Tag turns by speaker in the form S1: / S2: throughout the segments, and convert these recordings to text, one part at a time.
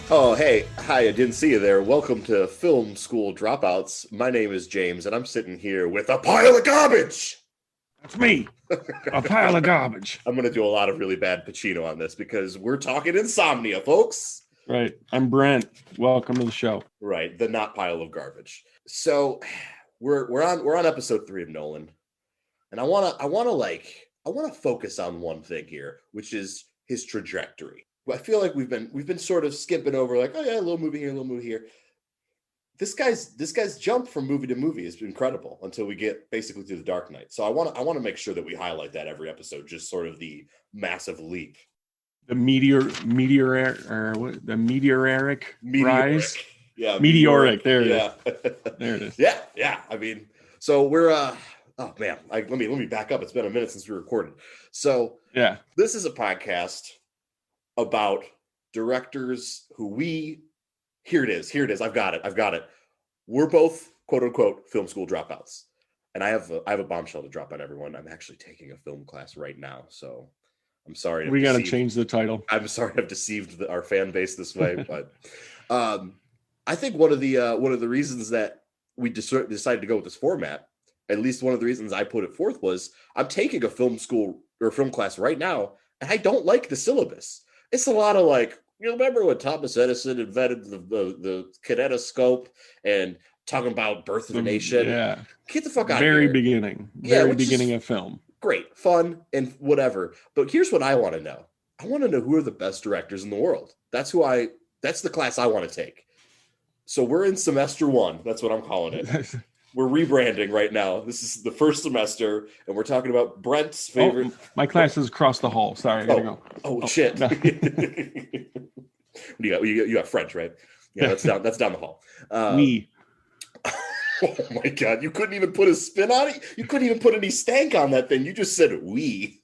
S1: Oh, hey, hi, I didn't see you there. Welcome to Film School Dropouts. My name is James, and I'm sitting here with a pile of garbage.
S2: That's me, a pile of garbage.
S1: I'm going to do a lot of really bad Pacino on this because we're talking Insomnia, folks.
S2: Right. I'm Brent. Welcome to the show.
S1: Right, the not pile of garbage. So, we're on episode 3 of Nolan, and I want to focus on one thing here, which is his trajectory. I feel like we've been sort of skipping over, like, oh yeah, a little movie here, a little movie here. This guy's jump from movie to movie is incredible until we get basically to the Dark Knight. So I want to make sure that we highlight that every episode, just sort of the massive leap.
S2: The meteoric rise.
S1: Yeah,
S2: Meteoric. There it
S1: yeah.
S2: is. There it is.
S1: Yeah. I mean, so we're oh man, let me back up. It's been a minute since we recorded. So
S2: Yeah.
S1: this is a podcast about directors who we here it is. I've got it. We're both quote unquote film school dropouts. And I have a bombshell to drop on everyone. I'm actually taking a film class right now. So I'm sorry.
S2: We got to change the title.
S1: I'm sorry I've deceived our fan base this way, but I think one of the reasons that we decided to go with this format, at least one of the reasons I put it forth, was I'm taking a film school or film class right now, and I don't like the syllabus. It's a lot of like, you remember when Thomas Edison invented the kinetoscope and talking about birth of a nation?
S2: Yeah.
S1: Get the fuck out of
S2: Very
S1: here.
S2: beginning.
S1: Yeah,
S2: Very
S1: which is
S2: beginning of film.
S1: great, fun, and whatever. But here's what I want to know. I want to know who are the best directors in the world. That's the class I want to take. So we're in semester 1. That's what I'm calling it. We're rebranding right now. This is the first semester, and we're talking about Brent's favorite.
S2: Oh, my class is across the hall. Sorry, I gotta go.
S1: Oh shit.
S2: No.
S1: You got French, right? Yeah, that's down the hall.
S2: We.
S1: Oh my god, you couldn't even put a spin on it. You couldn't even put any stank on that thing. You just said we.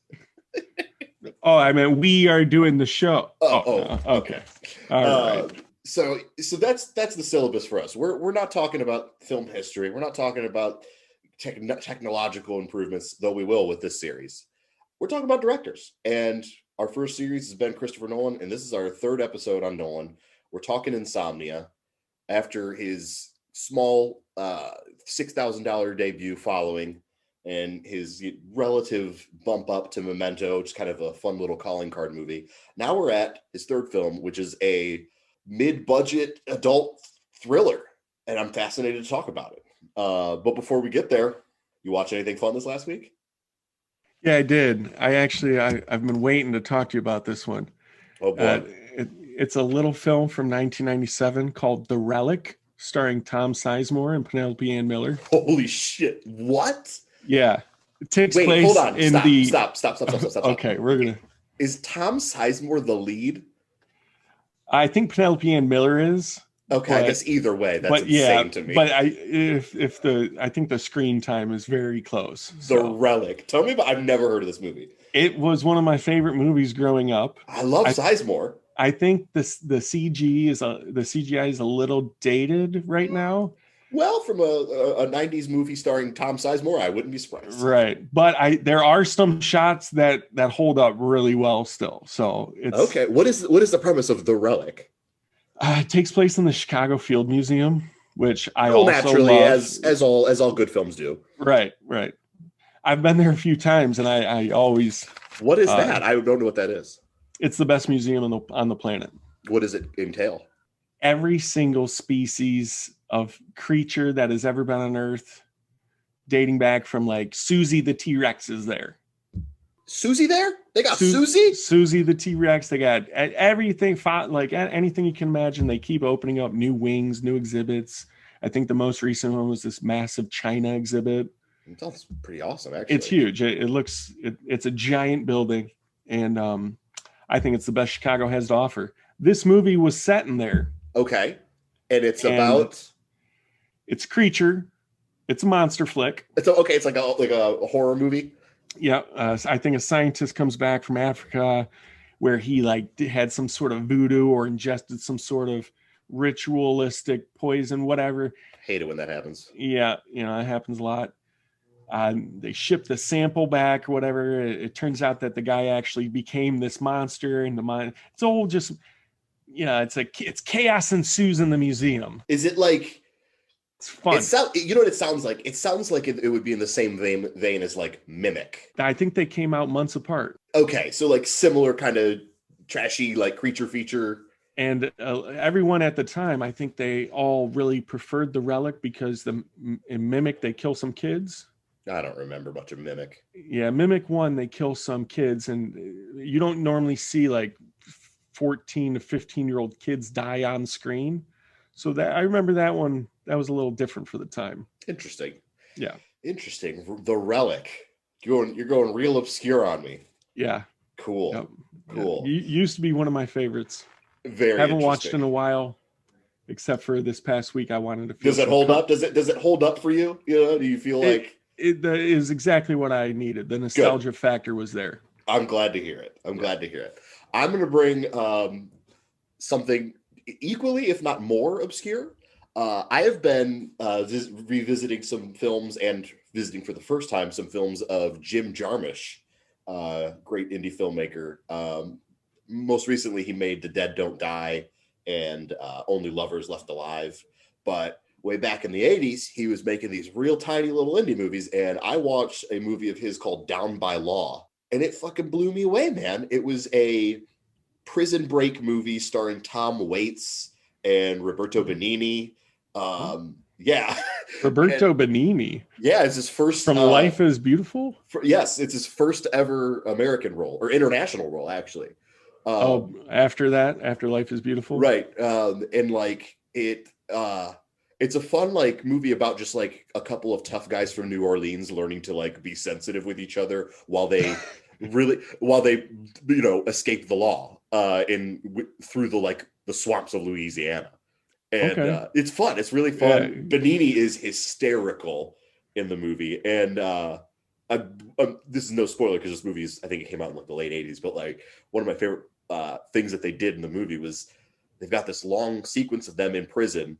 S2: Oh, I mean, we are doing the show.
S1: No.
S2: Okay. All right.
S1: So that's the syllabus for us. We're not talking about film history. We're not talking about technological improvements, though we will with this series. We're talking about directors. And our first series has been Christopher Nolan, and this is our 3rd episode on Nolan. We're talking Insomnia after his small $6,000 debut following and his relative bump up to Memento, just kind of a fun little calling card movie. Now we're at his 3rd film, which is a mid-budget adult thriller, and I'm fascinated to talk about it. But before we get there, you watch anything fun this last week?
S2: Yeah, I did. I've been waiting to talk to you about this one.
S1: Oh boy.
S2: It's a little film from 1997 called The Relic, starring Tom Sizemore and Penelope Ann Miller.
S1: Holy shit. What?
S2: Yeah. It takes
S1: Wait,
S2: place
S1: hold on.
S2: in
S1: Stop.
S2: Okay, we're going to...
S1: Is Tom Sizemore the lead?
S2: I think Penelope Ann Miller is.
S1: Okay, I guess either way, that's insane to me.
S2: But I think the screen time is very close.
S1: The Relic. Tell me about. I've never heard of this movie.
S2: It was one of my favorite movies growing up.
S1: I love Sizemore.
S2: I think the CGI is a little dated right now.
S1: Well, from a 90s movie starring Tom Sizemore, I wouldn't be surprised.
S2: Right. But there are some shots that hold up really well still. So it's
S1: okay. What is the premise of The Relic?
S2: It takes place in the Chicago Field Museum, which I also
S1: naturally
S2: love.
S1: as all good films do.
S2: Right. I've been there a few times, and I always.
S1: What is that? I don't know what that is.
S2: It's the best museum on the planet.
S1: What does it entail?
S2: Every single species of creature that has ever been on Earth, dating back from like Susie the T-Rex is there.
S1: Susie there? They got Susie?
S2: Susie the T-Rex. They got everything, like anything you can imagine. They keep opening up new wings, new exhibits. I think the most recent one was this massive China exhibit.
S1: That's pretty awesome, actually.
S2: It's huge. It's a giant building, and I think it's the best Chicago has to offer. This movie was set in there.
S1: Okay. And it's about...
S2: It's a creature. It's a monster flick.
S1: It's like a horror movie.
S2: Yeah, I think a scientist comes back from Africa where he had some sort of voodoo or ingested some sort of ritualistic poison, whatever.
S1: Hate it when that happens.
S2: Yeah, it happens a lot. They ship the sample back or whatever. It turns out that the guy actually became this monster, and it's all just it's chaos ensues in the museum.
S1: Is it like,
S2: it's fun?
S1: You know what it sounds like? It sounds like it would be in the same vein as like Mimic.
S2: I think they came out months apart.
S1: Okay, so like similar kind of trashy like creature feature.
S2: And everyone at the time, I think they all really preferred the Relic because in Mimic they kill some kids.
S1: I don't remember much of Mimic.
S2: Yeah, Mimic 1, they kill some kids, and you don't normally see like 14 to 15-year-old kids die on screen. So that I remember that one, that was a little different for the time.
S1: Interesting.
S2: Yeah.
S1: Interesting. The Relic. You're going real obscure on me.
S2: Yeah.
S1: Cool.
S2: Yep.
S1: Cool.
S2: Yeah. Used to be one of my favorites.
S1: Very
S2: haven't watched in a while, except for this past week. I wanted to feel.
S1: Does it hold up? Does it hold up for you? You know, do you feel like
S2: it is exactly what I needed? The nostalgia factor was there.
S1: I'm glad to hear it. I'm glad to hear it. I'm going to bring something equally, if not more, obscure. I have been revisiting some films and visiting for the first time some films of Jim Jarmusch, great indie filmmaker. Most recently, he made The Dead Don't Die and Only Lovers Left Alive. But way back in the 80s, he was making these real tiny little indie movies. And I watched a movie of his called Down by Law. And it fucking blew me away, man. It was a prison break movie starring Tom Waits and Roberto Benigni. Yeah.
S2: Roberto Benigni.
S1: Yeah, it's his first
S2: from Life is Beautiful.
S1: Yes, it's his first ever American role or international role, actually.
S2: After Life is Beautiful,
S1: right? And like it's a fun like movie about just like a couple of tough guys from New Orleans learning to like be sensitive with each other while they escape the law through the swamps of Louisiana. And it's fun. It's really fun. Yeah. Benigni is hysterical in the movie. And this is no spoiler because this movie I think it came out in like the late 80s, but like one of my favorite things that they did in the movie was they've got this long sequence of them in prison.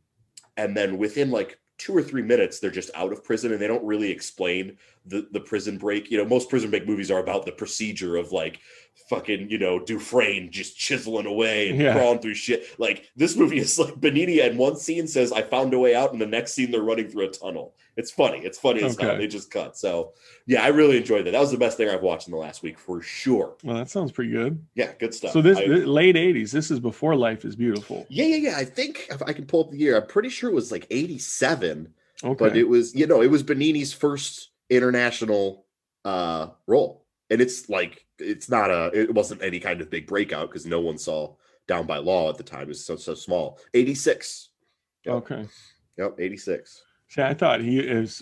S1: And then within like 2 or 3 minutes, they're just out of prison and they don't really explain the prison break. You know, most prison break movies are about the procedure of like fucking, Dufresne just chiseling away and crawling through shit. Like this movie is like Benigni in one scene says, I found a way out. And the next scene, they're running through a tunnel. It's funny. It's funny as hell. They just cut. So yeah, I really enjoyed that. That was the best thing I've watched in the last week for sure.
S2: Well, that sounds pretty good.
S1: Yeah, good stuff.
S2: So this late 80s, this is before Life is Beautiful.
S1: Yeah. I think if I can pull up the year, I'm pretty sure it was like 87. Okay. But it was, it was Benigni's first international role. And it's like, it wasn't any kind of big breakout because no one saw Down by Law at the time. It was so small. 86. Yep.
S2: Okay.
S1: Yep, 86.
S2: See, I thought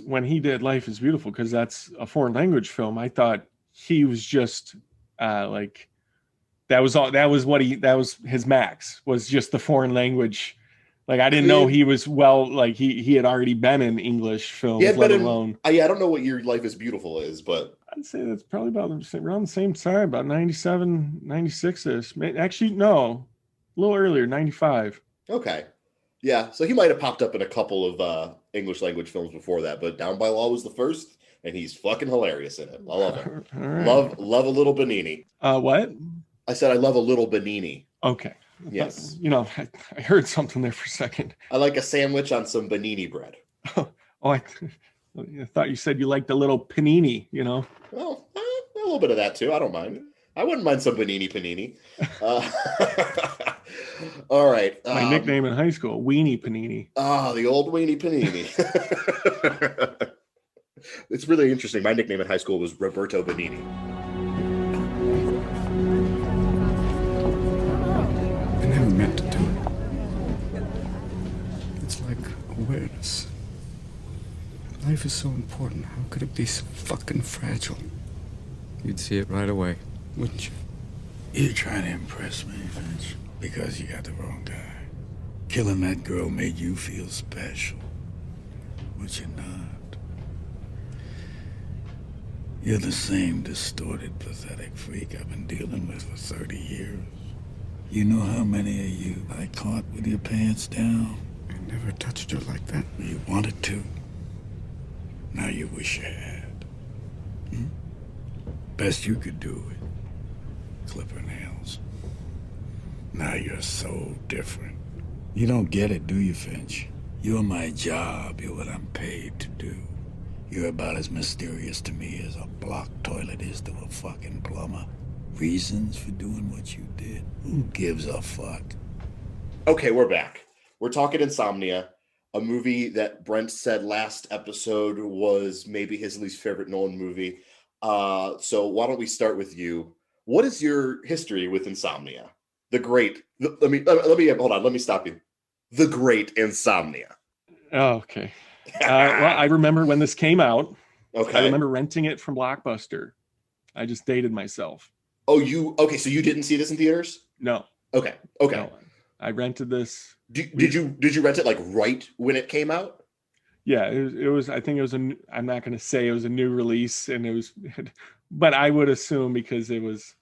S2: when he did Life is Beautiful, because that's a foreign language film, I thought he was just like, that was his max, was just the foreign language. Like, I didn't know he was he had already been in English films, let alone.
S1: I don't know what your Life is Beautiful is, but
S2: I'd say that's probably around the same time, about 97, 96-ish. Actually, no, a little earlier, 95.
S1: Okay. Yeah, so he might have popped up in a couple of English language films before that, but Down by Law was the first, and he's fucking hilarious in it. I love him. Right. Love a little Benigni.
S2: What?
S1: I said I love a little Benigni.
S2: Okay.
S1: Yes.
S2: I heard something there for a second.
S1: I like a sandwich on some Benigni bread.
S2: I thought you said you liked a little panini,
S1: Well, a little bit of that too. I don't mind. I wouldn't mind some panini. All right.
S2: My nickname in high school, Weenie Panini.
S1: The old Weenie Panini. It's really interesting. My nickname in high school was Roberto Benigni.
S3: I never meant to do it. It's like awareness. Life is so important. How could it be so fucking fragile?
S4: You'd see it right away.
S3: Wouldn't you?
S5: You're trying to impress me, Finch, because you got the wrong guy. Killing that girl made you feel special, but you're not. You're the same distorted, pathetic freak I've been dealing with for 30 years. You know how many of you I caught with your pants down?
S3: I never touched her like that.
S5: You wanted to. Now you wish you had. Best you could do it. Clip her nails. Now you're so different. You don't get it, do you, Finch? You're my job. You're what I'm paid to do. You're about as mysterious to me as a blocked toilet is to a fucking plumber. Reasons for doing what you did? Who gives a fuck?
S1: Okay, we're back. We're talking Insomnia, a movie that Brent said last episode was maybe his least favorite Nolan movie. So why don't we start with you? What is your history with Insomnia? Let me hold on. Let me stop you. The Great Insomnia.
S2: Oh, okay. Well, I remember when this came out.
S1: Okay.
S2: I remember renting it from Blockbuster. I just dated myself.
S1: Oh, so you didn't see this in theaters?
S2: No.
S1: Okay.
S2: No. I rented this.
S1: Did you rent it like right when it came out?
S2: Yeah, it was. I think it was I'm not going to say it was a new release, and it was, but I would assume because it was.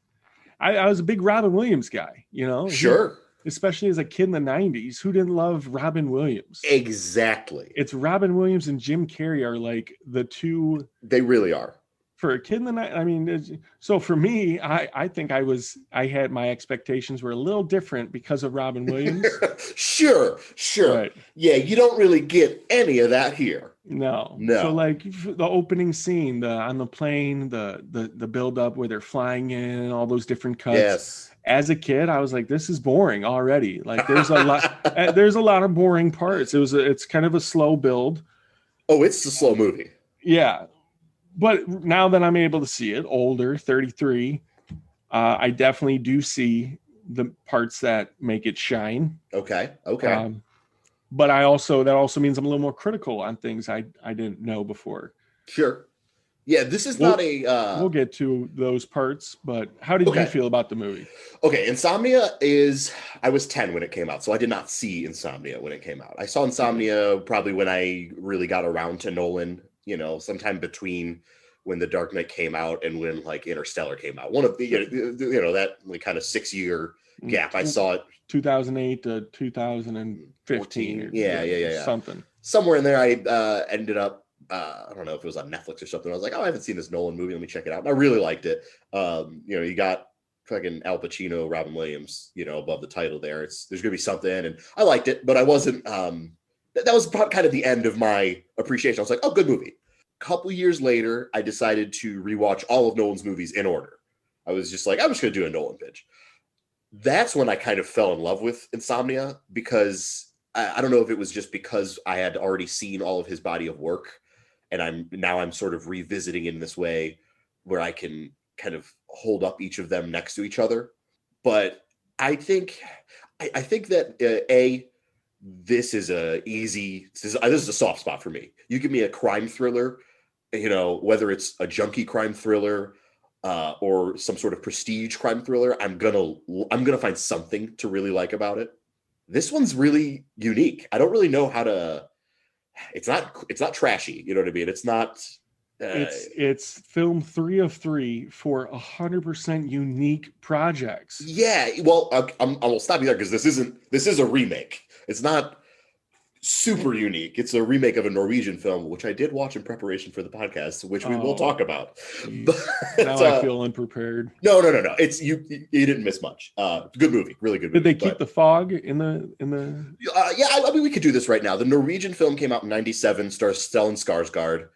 S2: I was a big Robin Williams guy, you know.
S1: Sure.
S2: Especially as a kid in the 90s, who didn't love Robin Williams?
S1: Exactly.
S2: It's Robin Williams and Jim Carrey are like the two.
S1: They really are.
S2: For a kid in the night, I mean, so for me, I think I had my expectations were a little different because of Robin Williams.
S1: Sure.
S2: Right.
S1: Yeah, you don't really get any of that here.
S2: No. So like the opening scene, on the plane, the build up where they're flying in, all those different cuts.
S1: Yes.
S2: As a kid, I was like, this is boring already. Like there's a lot of boring parts. It's kind of a slow build.
S1: Oh, it's a slow movie.
S2: Yeah. But now that I'm able to see it, older, 33, I definitely do see the parts that make it shine.
S1: Okay.
S2: But that also means I'm a little more critical on things I didn't know before.
S1: Sure. Yeah, this is not a...
S2: We'll get to those parts, but how did you feel about the movie? Okay,
S1: Insomnia is... I was 10 when it came out, so I did not see Insomnia when it came out. I saw Insomnia probably when I really got around to Nolan, sometime between when The Dark Knight came out and when like Interstellar came out. One of the, that like kind of 6-year gap. I saw it
S2: 2008 to 2015.
S1: Yeah.
S2: Something.
S1: Somewhere in there, I ended up, I don't know if it was on Netflix or something. I was like, oh, I haven't seen this Nolan movie. Let me check it out. And I really liked it. You got fucking Al Pacino, Robin Williams, above the title there. There's going to be something. And I liked it, but I wasn't, that was kind of the end of my appreciation. I was like, oh, good movie. Couple years later, I decided to rewatch all of Nolan's movies in order. I was just like, I'm just going to do a Nolan binge. That's when I kind of fell in love with Insomnia because I don't know if it was just because I had already seen all of his body of work. And I'm sort of revisiting in this way where I can kind of hold up each of them next to each other. But I think that this is a soft spot for me. You give me a crime thriller, whether it's a junkie crime thriller or some sort of prestige crime thriller, I'm gonna find something to really like about it. This one's really unique. I don't really know how to. It's not trashy. You know what I mean? It's not.
S2: It's film 3 of 3 for 100% unique projects.
S1: Yeah. Well, I'll stop you there because this is a remake. It's not super unique. It's a remake of a Norwegian film, which I did watch in preparation for the podcast, which we will talk about. But,
S2: now I feel unprepared.
S1: No. It's you didn't miss much. Good movie, really good movie.
S2: Did they keep the fog in the?
S1: Yeah, I mean, we could do this right now. The Norwegian film came out in '97, stars Stellan Skarsgård.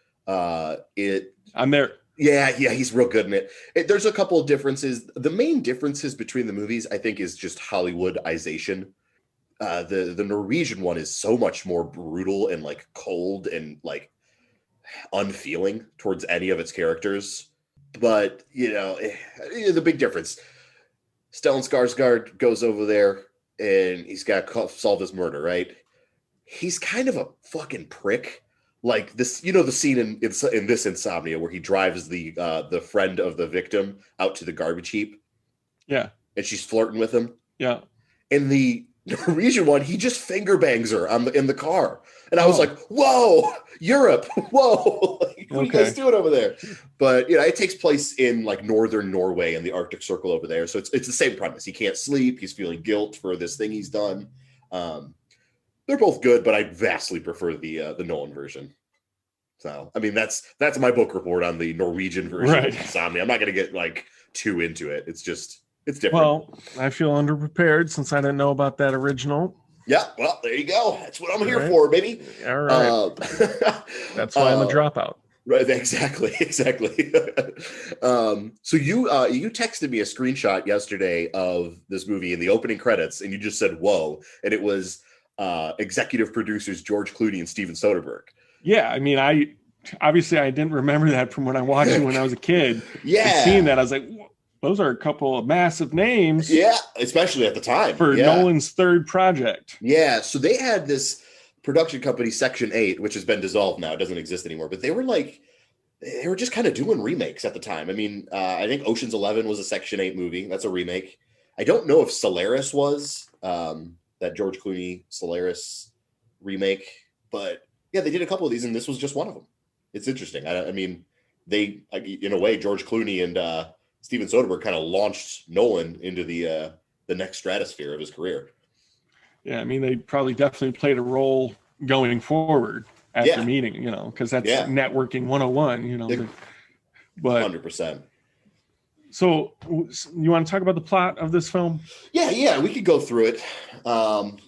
S2: I'm there.
S1: Yeah, he's real good in it. There's a couple of differences. The main differences between the movies, I think, is just Hollywoodization. The Norwegian one is so much more brutal and like cold and like unfeeling towards any of its characters. But the big difference, Stellan Skarsgård goes over there and he's got to solve this murder, right? He's kind of a fucking prick. Like this, the scene in this Insomnia where he drives the friend of the victim out to the garbage heap.
S2: Yeah.
S1: And she's flirting with him.
S2: Yeah.
S1: In the Norwegian one, he just finger bangs her in the car. And I was like, whoa, Europe, whoa. Like, what are you guys doing over there? But, it takes place in like northern Norway in the Arctic Circle over there. So it's the same premise. He can't sleep. He's feeling guilt for this thing he's done. They're both good, but I vastly prefer the Nolan version. So, I mean, that's my book report on the Norwegian version of Insomnia. I'm not going to get like too into it. It's just, It's different.
S2: Well, I feel underprepared since I didn't know about that original.
S1: Yeah, well, there you go. That's what I'm here
S2: Right.
S1: for, baby.
S2: All right. That's why I'm a dropout.
S1: Right, exactly. So you texted me a screenshot yesterday of this movie in the opening credits, and you just said "whoa," and it was executive producers George Clooney and Steven Soderbergh.
S2: Yeah, I mean, I didn't remember that from when I watched it when I was a kid.
S1: Yeah,
S2: and seeing that, I was like, those are a couple of massive names.
S1: Yeah, especially at the time
S2: for Nolan's third project.
S1: Yeah, so they had this production company, Section 8, which has been dissolved now. It doesn't exist anymore. But they were just kind of doing remakes at the time. I mean, I think Ocean's 11 was a Section 8 movie. That's a remake. I don't know if Solaris was that George Clooney Solaris remake. But yeah, they did a couple of these, and this was just one of them. It's interesting. I mean, they, in a way, George Clooney and Steven Soderbergh kind of launched Nolan into the next stratosphere of his career.
S2: Yeah, I mean, they probably definitely played a role going forward after meeting, because that's networking 101, but
S1: 100%.
S2: So you want to talk about the plot of this film?
S1: Yeah, we could go through it.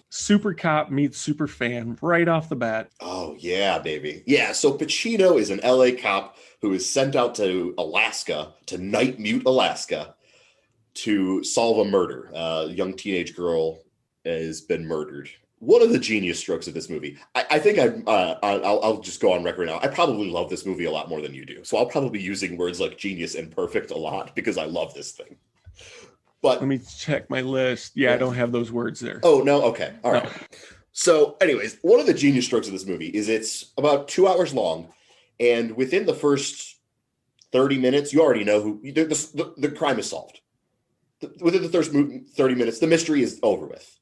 S2: Super cop meets super fan right off the bat.
S1: Oh, yeah, baby. Yeah, so Pacino is an LA cop who is sent out to Alaska, to Night Mute, Alaska, to solve a murder. A young teenage girl has been murdered. One of the genius strokes of this movie. I think I'll just go on record now. I probably love this movie a lot more than you do. So I'll probably be using words like genius and perfect a lot because I love this thing. But
S2: let me check my list. Yeah, I don't have those words there.
S1: Oh, no? Okay. All right. So anyways, one of the genius strokes of this movie is it's about 2 hours long. And within the first 30 minutes, you already know who the crime is solved. Within the first 30 minutes, the mystery is over with.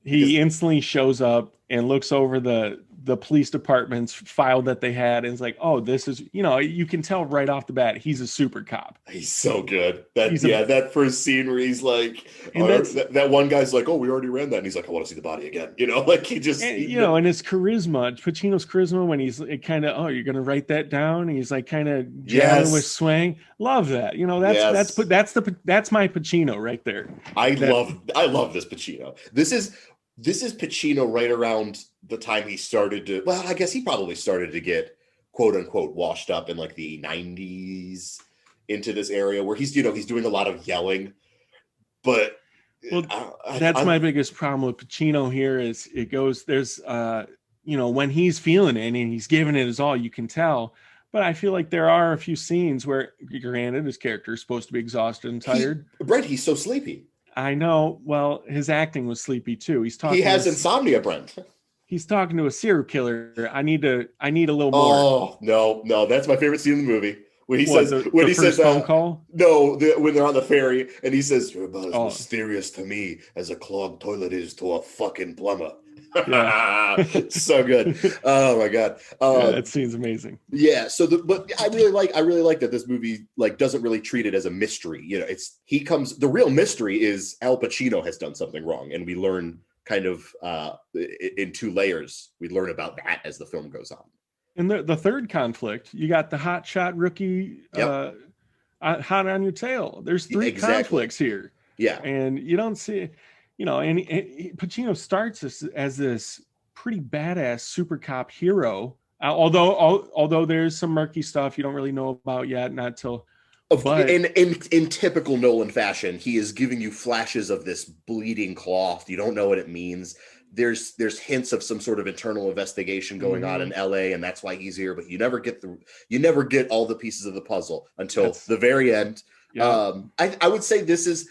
S2: He instantly shows up and looks over the police department's file that they had and is like, oh, this is, you can tell right off the bat he's a super cop.
S1: He's so good. That first scene where he's like, that one guy's like, oh, we already ran that. And he's like, I want to see the body again. Like he just,
S2: and his charisma, Pacino's charisma when he's kind of, oh, you're going to write that down. And he's like kind of jabbing with swing. Love that. That's my Pacino right there.
S1: I love this Pacino. This is Pacino right around the time he started to, well, I guess he probably started to get quote unquote washed up in like the 90s into this area where he's doing a lot of yelling. But
S2: that's my biggest problem with Pacino here is there's when he's feeling it and he's giving it his all, you can tell. But I feel like there are a few scenes where, granted, his character is supposed to be exhausted and tired.
S1: Brent, he's so sleepy.
S2: I know. Well, his acting was sleepy too.
S1: He has insomnia, Brent.
S2: He's talking to a serial killer. I need a little more.
S1: Oh no, that's my favorite scene in the movie. When he says
S2: phone call.
S1: No, when they're on the ferry and he says, "You're about as mysterious to me as a clogged toilet is to a fucking plumber." Yeah. So good. Oh my god,
S2: that scene's amazing.
S1: Yeah. But I really like that this movie doesn't really treat it as a mystery. The real mystery is Al Pacino has done something wrong, and we learn kind of in two layers. We learn about that as the film goes on.
S2: And the third conflict, you got the hot shot rookie, hot on your tail. There's three conflicts here.
S1: Yeah,
S2: and you don't see. And Pacino starts as this pretty badass super cop hero. Although there's some murky stuff you don't really know about yet, not till.
S1: In typical Nolan fashion, he is giving you flashes of this bleeding cloth. You don't know what it means. There's hints of some sort of internal investigation going on in LA, and that's why he's here. But you never get all the pieces of the puzzle until the very end. Yeah. I would say this is.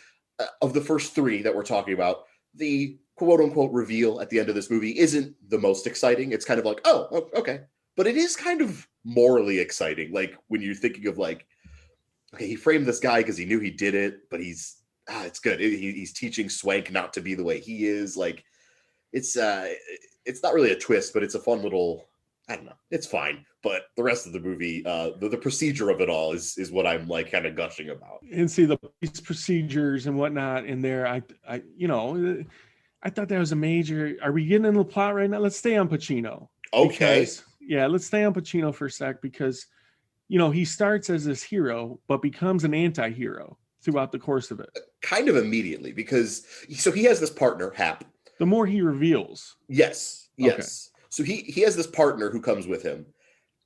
S1: Of the first three that we're talking about, the quote unquote reveal at the end of this movie isn't the most exciting. It's kind of like, oh, okay. But it is kind of morally exciting. Like when you're thinking of okay, he framed this guy because he knew he did it, but it's good. He's teaching Swank not to be the way he is. It's not really a twist, but it's a fun little, I don't know. It's fine. But the rest of the movie, the procedure of it all is what I'm kind of gushing about.
S2: And see the police procedures and whatnot in there. I thought that was a major. Are we getting into the plot right now? Let's stay on Pacino.
S1: Okay.
S2: Let's stay on Pacino for a sec because, he starts as this hero, but becomes an anti-hero. throughout the course of it?
S1: Kind of immediately, because so he has this partner, Hap.
S2: The more he reveals.
S1: Yes. So he has this partner who comes with him,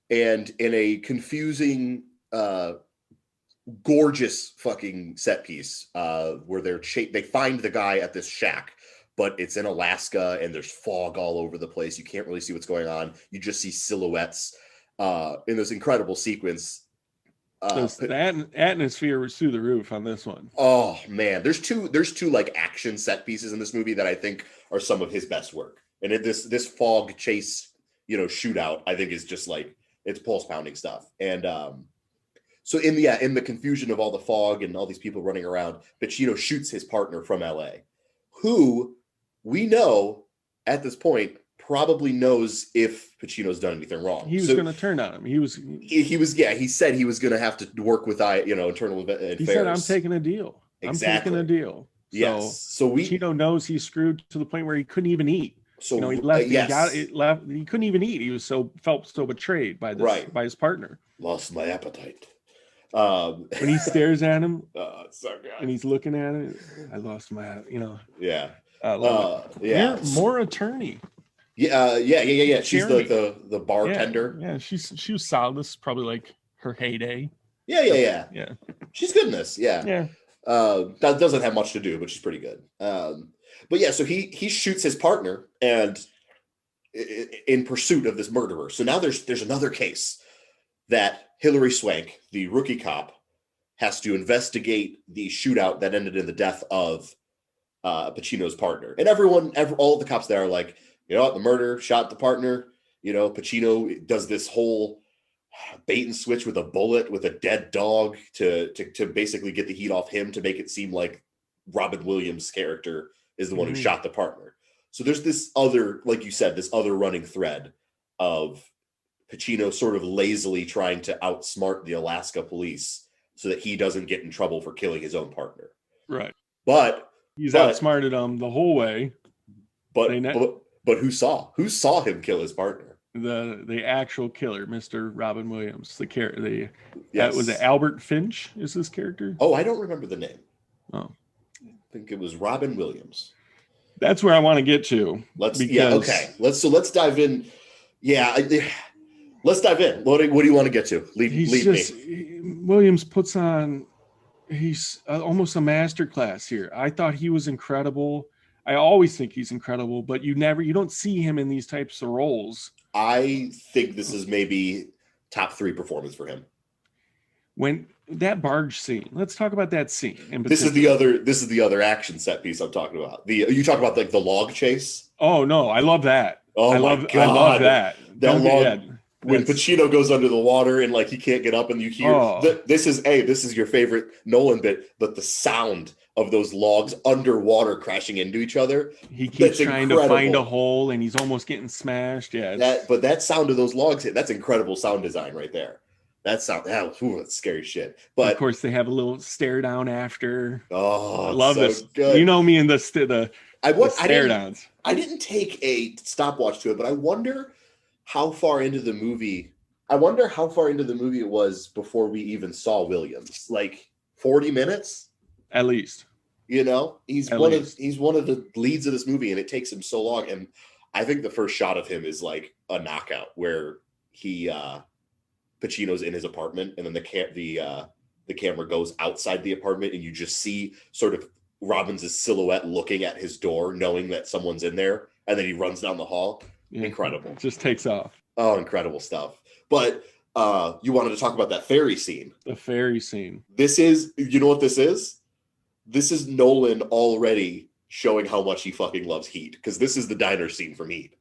S1: and in a confusing, gorgeous fucking set piece, where they find the guy at this shack, but it's in Alaska and there's fog all over the place. You can't really see what's going on. You just see silhouettes in this incredible sequence.
S2: The atmosphere was through the roof on this one.
S1: Oh man, there's two like action set pieces in this movie that I think are some of his best work. And this fog chase, shootout, I think is just like, it's pulse pounding stuff. And so in the confusion of all the fog and all these people running around, Pacino shoots his partner from LA, who we know at this point probably knows if Pacino's done anything wrong.
S2: He was going to turn on him. He
S1: said he was going to have to work with internal affairs.
S2: He said, I'm taking a deal.
S1: Exactly.
S2: I'm taking a deal.
S1: Yes. So
S2: Pacino knows he's screwed to the point where he couldn't even eat.
S1: So
S2: he left. He couldn't even eat. He was felt so betrayed by this, by his partner.
S1: Lost my appetite.
S2: When he stares at him,
S1: it's so good.
S2: And he's looking at it. I lost my,
S1: Yeah.
S2: More attorney.
S1: Yeah. She's like the bartender.
S2: Yeah. She was solid. This is probably like her heyday.
S1: Yeah. She's good in this. Yeah.
S2: Yeah.
S1: That doesn't have much to do, but she's pretty good. But yeah, so he shoots his partner and in pursuit of this murderer. So now there's another case that Hilary Swank, the rookie cop, has to investigate the shootout that ended in the death of Pacino's partner. And all of the cops there are like, you know what, the murderer shot the partner. Pacino does this whole bait and switch with a bullet with a dead dog to basically get the heat off him, to make it seem like Robin Williams' character is the one who shot the partner. So there's this other, like you said, this other running thread of Pacino sort of lazily trying to outsmart the Alaska police so that he doesn't get in trouble for killing his own partner.
S2: Right.
S1: But
S2: he's outsmarted him the whole way.
S1: But who saw him kill his partner?
S2: The actual killer, Mr. Robin Williams.
S1: Yes.
S2: Was it Albert Finch is his character?
S1: Oh, I don't remember the name.
S2: Oh.
S1: I think it was Robin Williams.
S2: That's where I want to get to.
S1: Let's dive in. Yeah, let's dive in. What do you want to get to? Lead me.
S2: Williams puts on. He's almost a master class here. I thought he was incredible. I always think he's incredible, but you don't see him in these types of roles.
S1: I think this is maybe top 3 performance for him.
S2: When that barge scene, let's talk about that scene.
S1: This is the other action set piece I'm talking about. You talk about like the log chase.
S2: Oh no, I love that.
S1: Oh my God.
S2: I love that.
S1: When Pacino goes under the water and like he can't get up, and you hear this is your favorite Nolan bit, but the sound of those logs underwater crashing into each other.
S2: He keeps trying to find a hole and he's almost getting smashed. Yeah.
S1: That sound of those logs, that's incredible sound design right there. That's scary shit. But
S2: of course they have a little stare down after.
S1: Oh,
S2: I love this.
S1: Good.
S2: You know me and the stare downs.
S1: I didn't take a stopwatch to it, but I wonder how far into the movie it was before we even saw Williams. Like 40 minutes?
S2: At least.
S1: He's one of the leads of this movie, and it takes him so long. And I think the first shot of him is like a knockout where Pacino's in his apartment, and then the camera goes outside the apartment, and you just see sort of Robbins' silhouette looking at his door, knowing that someone's in there, and then he runs down the hall. Yeah, incredible.
S2: Just takes off.
S1: Oh, incredible stuff. But you wanted to talk about that ferry scene.
S2: The ferry scene.
S1: This is, you know what this is? This is Nolan already showing how much he fucking loves Heat, because this is the diner scene from Heat.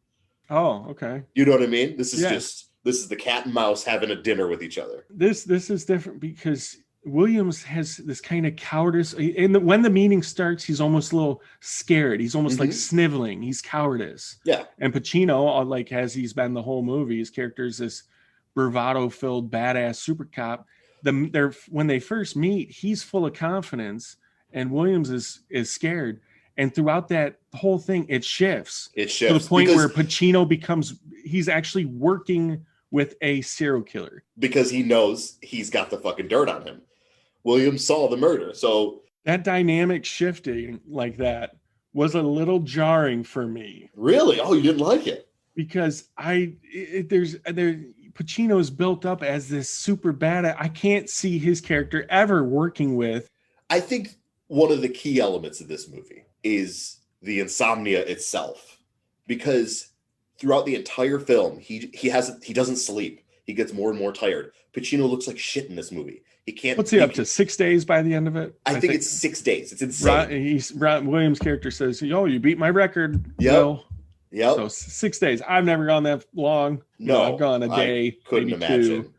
S2: Oh, okay.
S1: You know what I mean? This is the cat and mouse having a dinner with each other.
S2: This is different because Williams has this kind of cowardice. When the meeting starts, he's almost a little scared. He's almost like sniveling. He's cowardice.
S1: Yeah.
S2: And Pacino, like as he's been the whole movie, his character is this bravado-filled badass super cop. When they first meet, he's full of confidence, and Williams is scared. And throughout that whole thing, it shifts. To the point where Pacino he's actually working with a serial killer.
S1: Because he knows he's got the fucking dirt on him. Williams saw the murder. So
S2: that dynamic shifting like that was a little jarring for me.
S1: Really? Oh, you didn't like it?
S2: Because Pacino's built up as this super bad. I can't see his character ever working with.
S1: I think one of the key elements of this movie is the insomnia itself, because throughout the entire film, he doesn't sleep. He gets more and more tired. Pacino looks like shit in this movie. He can't.
S2: What's he up to? 6 days by the end of it?
S1: I think it's 6 days. It's insane.
S2: Ron Williams' character says, "Oh, you beat my record."
S1: Yep. Yep.
S2: So 6 days. I've never gone that long.
S1: No,
S2: I've gone a day.
S1: Couldn't imagine.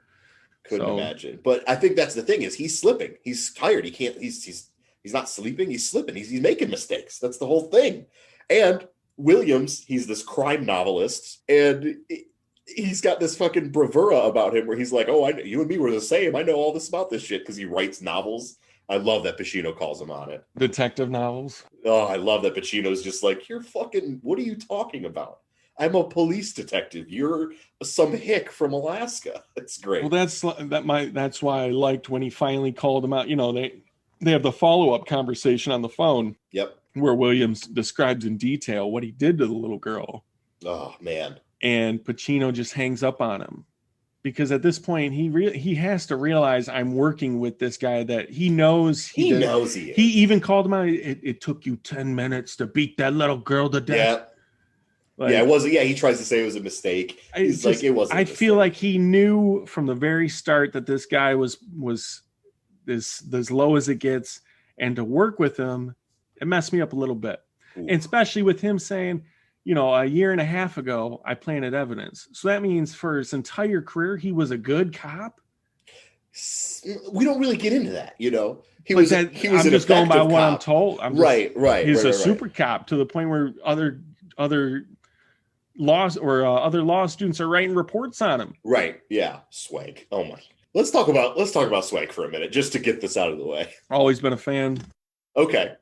S1: Couldn't imagine. But I think that's the thing, is he's slipping. He's tired. He can't. He's not sleeping. He's slipping. He's making mistakes. That's the whole thing. And Williams, he's this crime novelist, and he's got this fucking bravura about him where he's like, "Oh, you and me were the same. I know all this about this shit," because he writes novels. I love that Pacino calls him on it.
S2: Detective novels.
S1: Oh, I love that Pacino's just like, "You're fucking, what are you talking about? I'm a police detective. You're some hick from Alaska." It's great.
S2: Well, that's why I liked when he finally called him out. You know, they have the follow-up conversation on the phone.
S1: Yep.
S2: Where Williams describes in detail what he did to the little girl.
S1: Oh, man.
S2: And Pacino just hangs up on him. Because at this point, he has to realize, I'm working with this guy that he knows.
S1: He knows he is.
S2: He even called him out. It took you 10 minutes to beat that little girl to death.
S1: Yeah.
S2: Like,
S1: yeah, it wasn't. Yeah, he tries to say it was a mistake. He's like, it wasn't.
S2: I feel like he knew from the very start that this guy was as low as it gets, and to work with him, it messed me up a little bit. Ooh. And especially with him saying, you know, a year and a half ago, I planted evidence. So that means for his entire career, he was a good cop.
S1: We don't really get into that, you know. He
S2: was
S1: I'm
S2: just going by what I'm told.
S1: Right.
S2: He's a super cop to the point where other law students are writing reports on him.
S1: Right. Yeah. Swag. Oh my. Let's talk about Swag for a minute, just to get this out of the way.
S2: Always been a fan.
S1: Okay.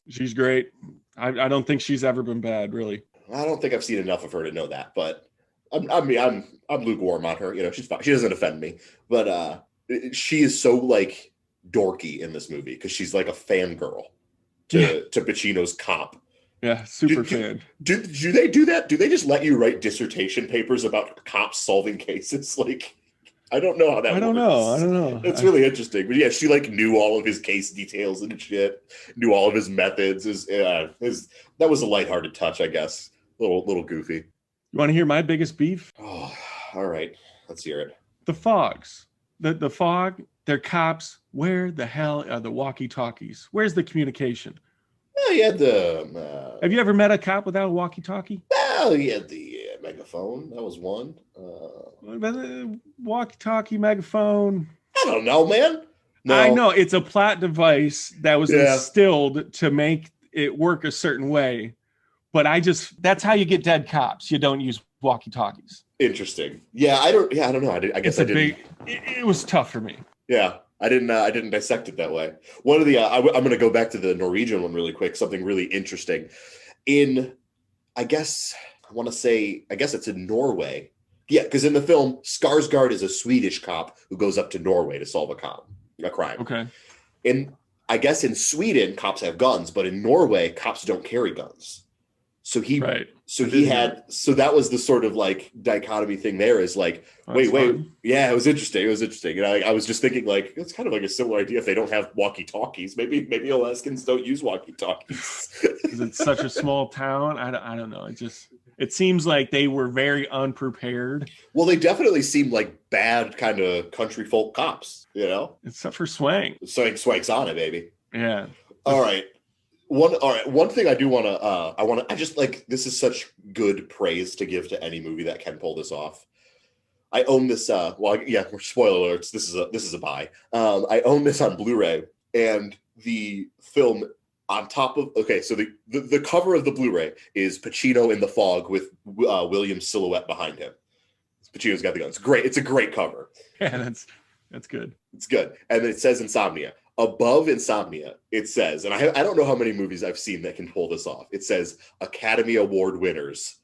S2: She's great. I don't think she's ever been bad, really.
S1: I don't think I've seen enough of her to know that, but I'm lukewarm on her. You know, she's fine. She doesn't offend me, but she is so like dorky in this movie because she's like a fangirl to Pacino's cop.
S2: Yeah, super fan.
S1: Do they do that? Do they just let you write dissertation papers about cops solving cases? Like, I don't know how that works.
S2: I don't know.
S1: It's really interesting. But yeah, she like knew all of his case details and shit, knew all of his methods. That was a lighthearted touch, I guess. A little goofy.
S2: You want to hear my biggest beef?
S1: Oh, all right. Let's hear it.
S2: The fogs. The fog, they're cops. Where the hell are the walkie-talkies? Where's the communication?
S1: Well, you had the...
S2: Have you ever met a cop without a walkie-talkie?
S1: Well, you had the megaphone. That was one.
S2: Walkie-talkie, megaphone.
S1: I don't know, man. No.
S2: I know. It's a plot device that was instilled to make it work a certain way. But that's how you get dead cops. You don't use walkie-talkies.
S1: Interesting. Yeah, I don't know. I guess I didn't.
S2: It was tough for me.
S1: Yeah, I didn't dissect it that way. One of the I'm going to go back to the Norwegian one really quick. Something really interesting. I guess it's in Norway. Yeah, because in the film, Skarsgård is a Swedish cop who goes up to Norway to solve a crime.
S2: Okay.
S1: I guess in Sweden, cops have guns, but in Norway, cops don't carry guns. So that was the sort of like dichotomy thing there is like, wait. Yeah, it was interesting. And I was just thinking like, it's kind of like a similar idea if they don't have walkie-talkies. Maybe Alaskans don't use walkie-talkies.
S2: It's such a small town. I don't know. It seems like they were very unprepared.
S1: Well, they definitely seem like bad kind of country folk cops, you know?
S2: Except for Swang.
S1: Swang's on it, baby.
S2: Yeah.
S1: All right. One thing I do want to, this is such good praise to give to any movie that can pull this off. I own this, spoiler alerts. This is a buy. I own this on Blu-ray, and the film on top of, so the cover of the Blu-ray is Pacino in the fog with William's silhouette behind him. Pacino's got the guns. Great. It's a great cover.
S2: Yeah, that's good.
S1: It's good. And then it says Insomnia. Above Insomnia, it says, and I don't know how many movies I've seen that can pull this off. It says Academy Award winners,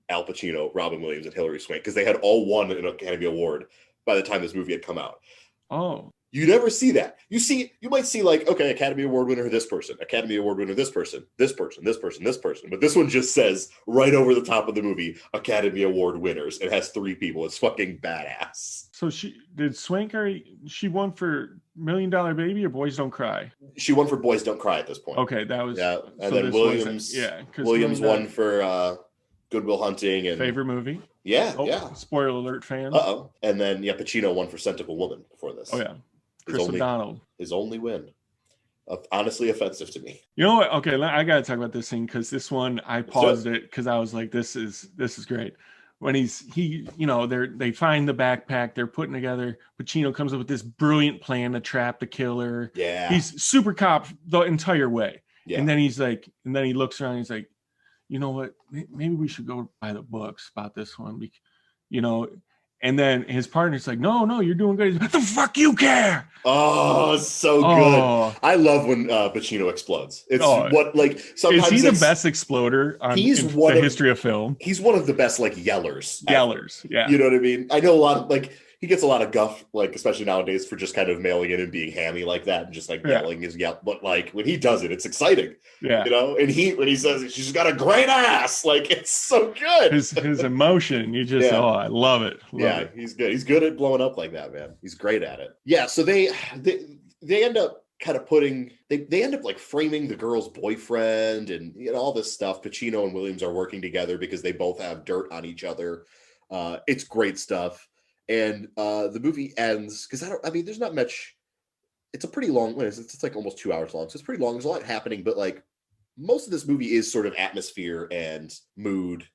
S1: Al Pacino, Robin Williams, and Hilary Swank, because they had all won an Academy Award by the time this movie had come out.
S2: Oh.
S1: You never see that. You might see like, okay, Academy Award winner, this person, Academy Award winner, this person, this person, this person, this person. But this one just says right over the top of the movie, Academy Award winners. It has 3 people. It's fucking badass.
S2: So she won for $1 Million Baby or Boys Don't Cry?
S1: She won for Boys Don't Cry at this point.
S2: Okay, that was
S1: yeah. And
S2: so
S1: then Williams won for Good Will Hunting and
S2: favorite movie.
S1: Yeah.
S2: Spoiler alert, fans.
S1: And then Pacino won for Scent of a Woman before this.
S2: Oh yeah. Chris O'Donnell.
S1: His only win. Honestly offensive to me.
S2: You know what? Okay, I got to talk about this scene because this one I paused it because I was like, "This is great." When they find the backpack, they're putting together. Pacino comes up with this brilliant plan to trap the killer.
S1: Yeah,
S2: he's super cop the entire way.
S1: Yeah.
S2: And then he looks around. And he's like, "You know what? Maybe we should go buy the books about this one." And then his partner's like, no, you're doing good. He's like, the fuck you care?
S1: Oh, so good. I love when Pacino explodes. It's sometimes
S2: is he the best exploder in the history of film?
S1: He's one of the best yellers.
S2: Yeah.
S1: You know what I mean? I know a lot of he gets a lot of guff, especially nowadays, for just kind of mailing in and being hammy like that and just yelling his yell. But when he does it, it's exciting.
S2: Yeah.
S1: You know, and when he says she's got a great ass, it's so good.
S2: His emotion, you just I love it.
S1: He's good. He's good at blowing up like that, man. He's great at it. Yeah, so they end up kind of they end up framing the girl's boyfriend and all this stuff. Pacino and Williams are working together because they both have dirt on each other. It's great stuff. And the movie ends because there's not much. It's a pretty long. It's almost 2 hours long, so it's pretty long. There's a lot happening, but most of this movie is sort of atmosphere and mood,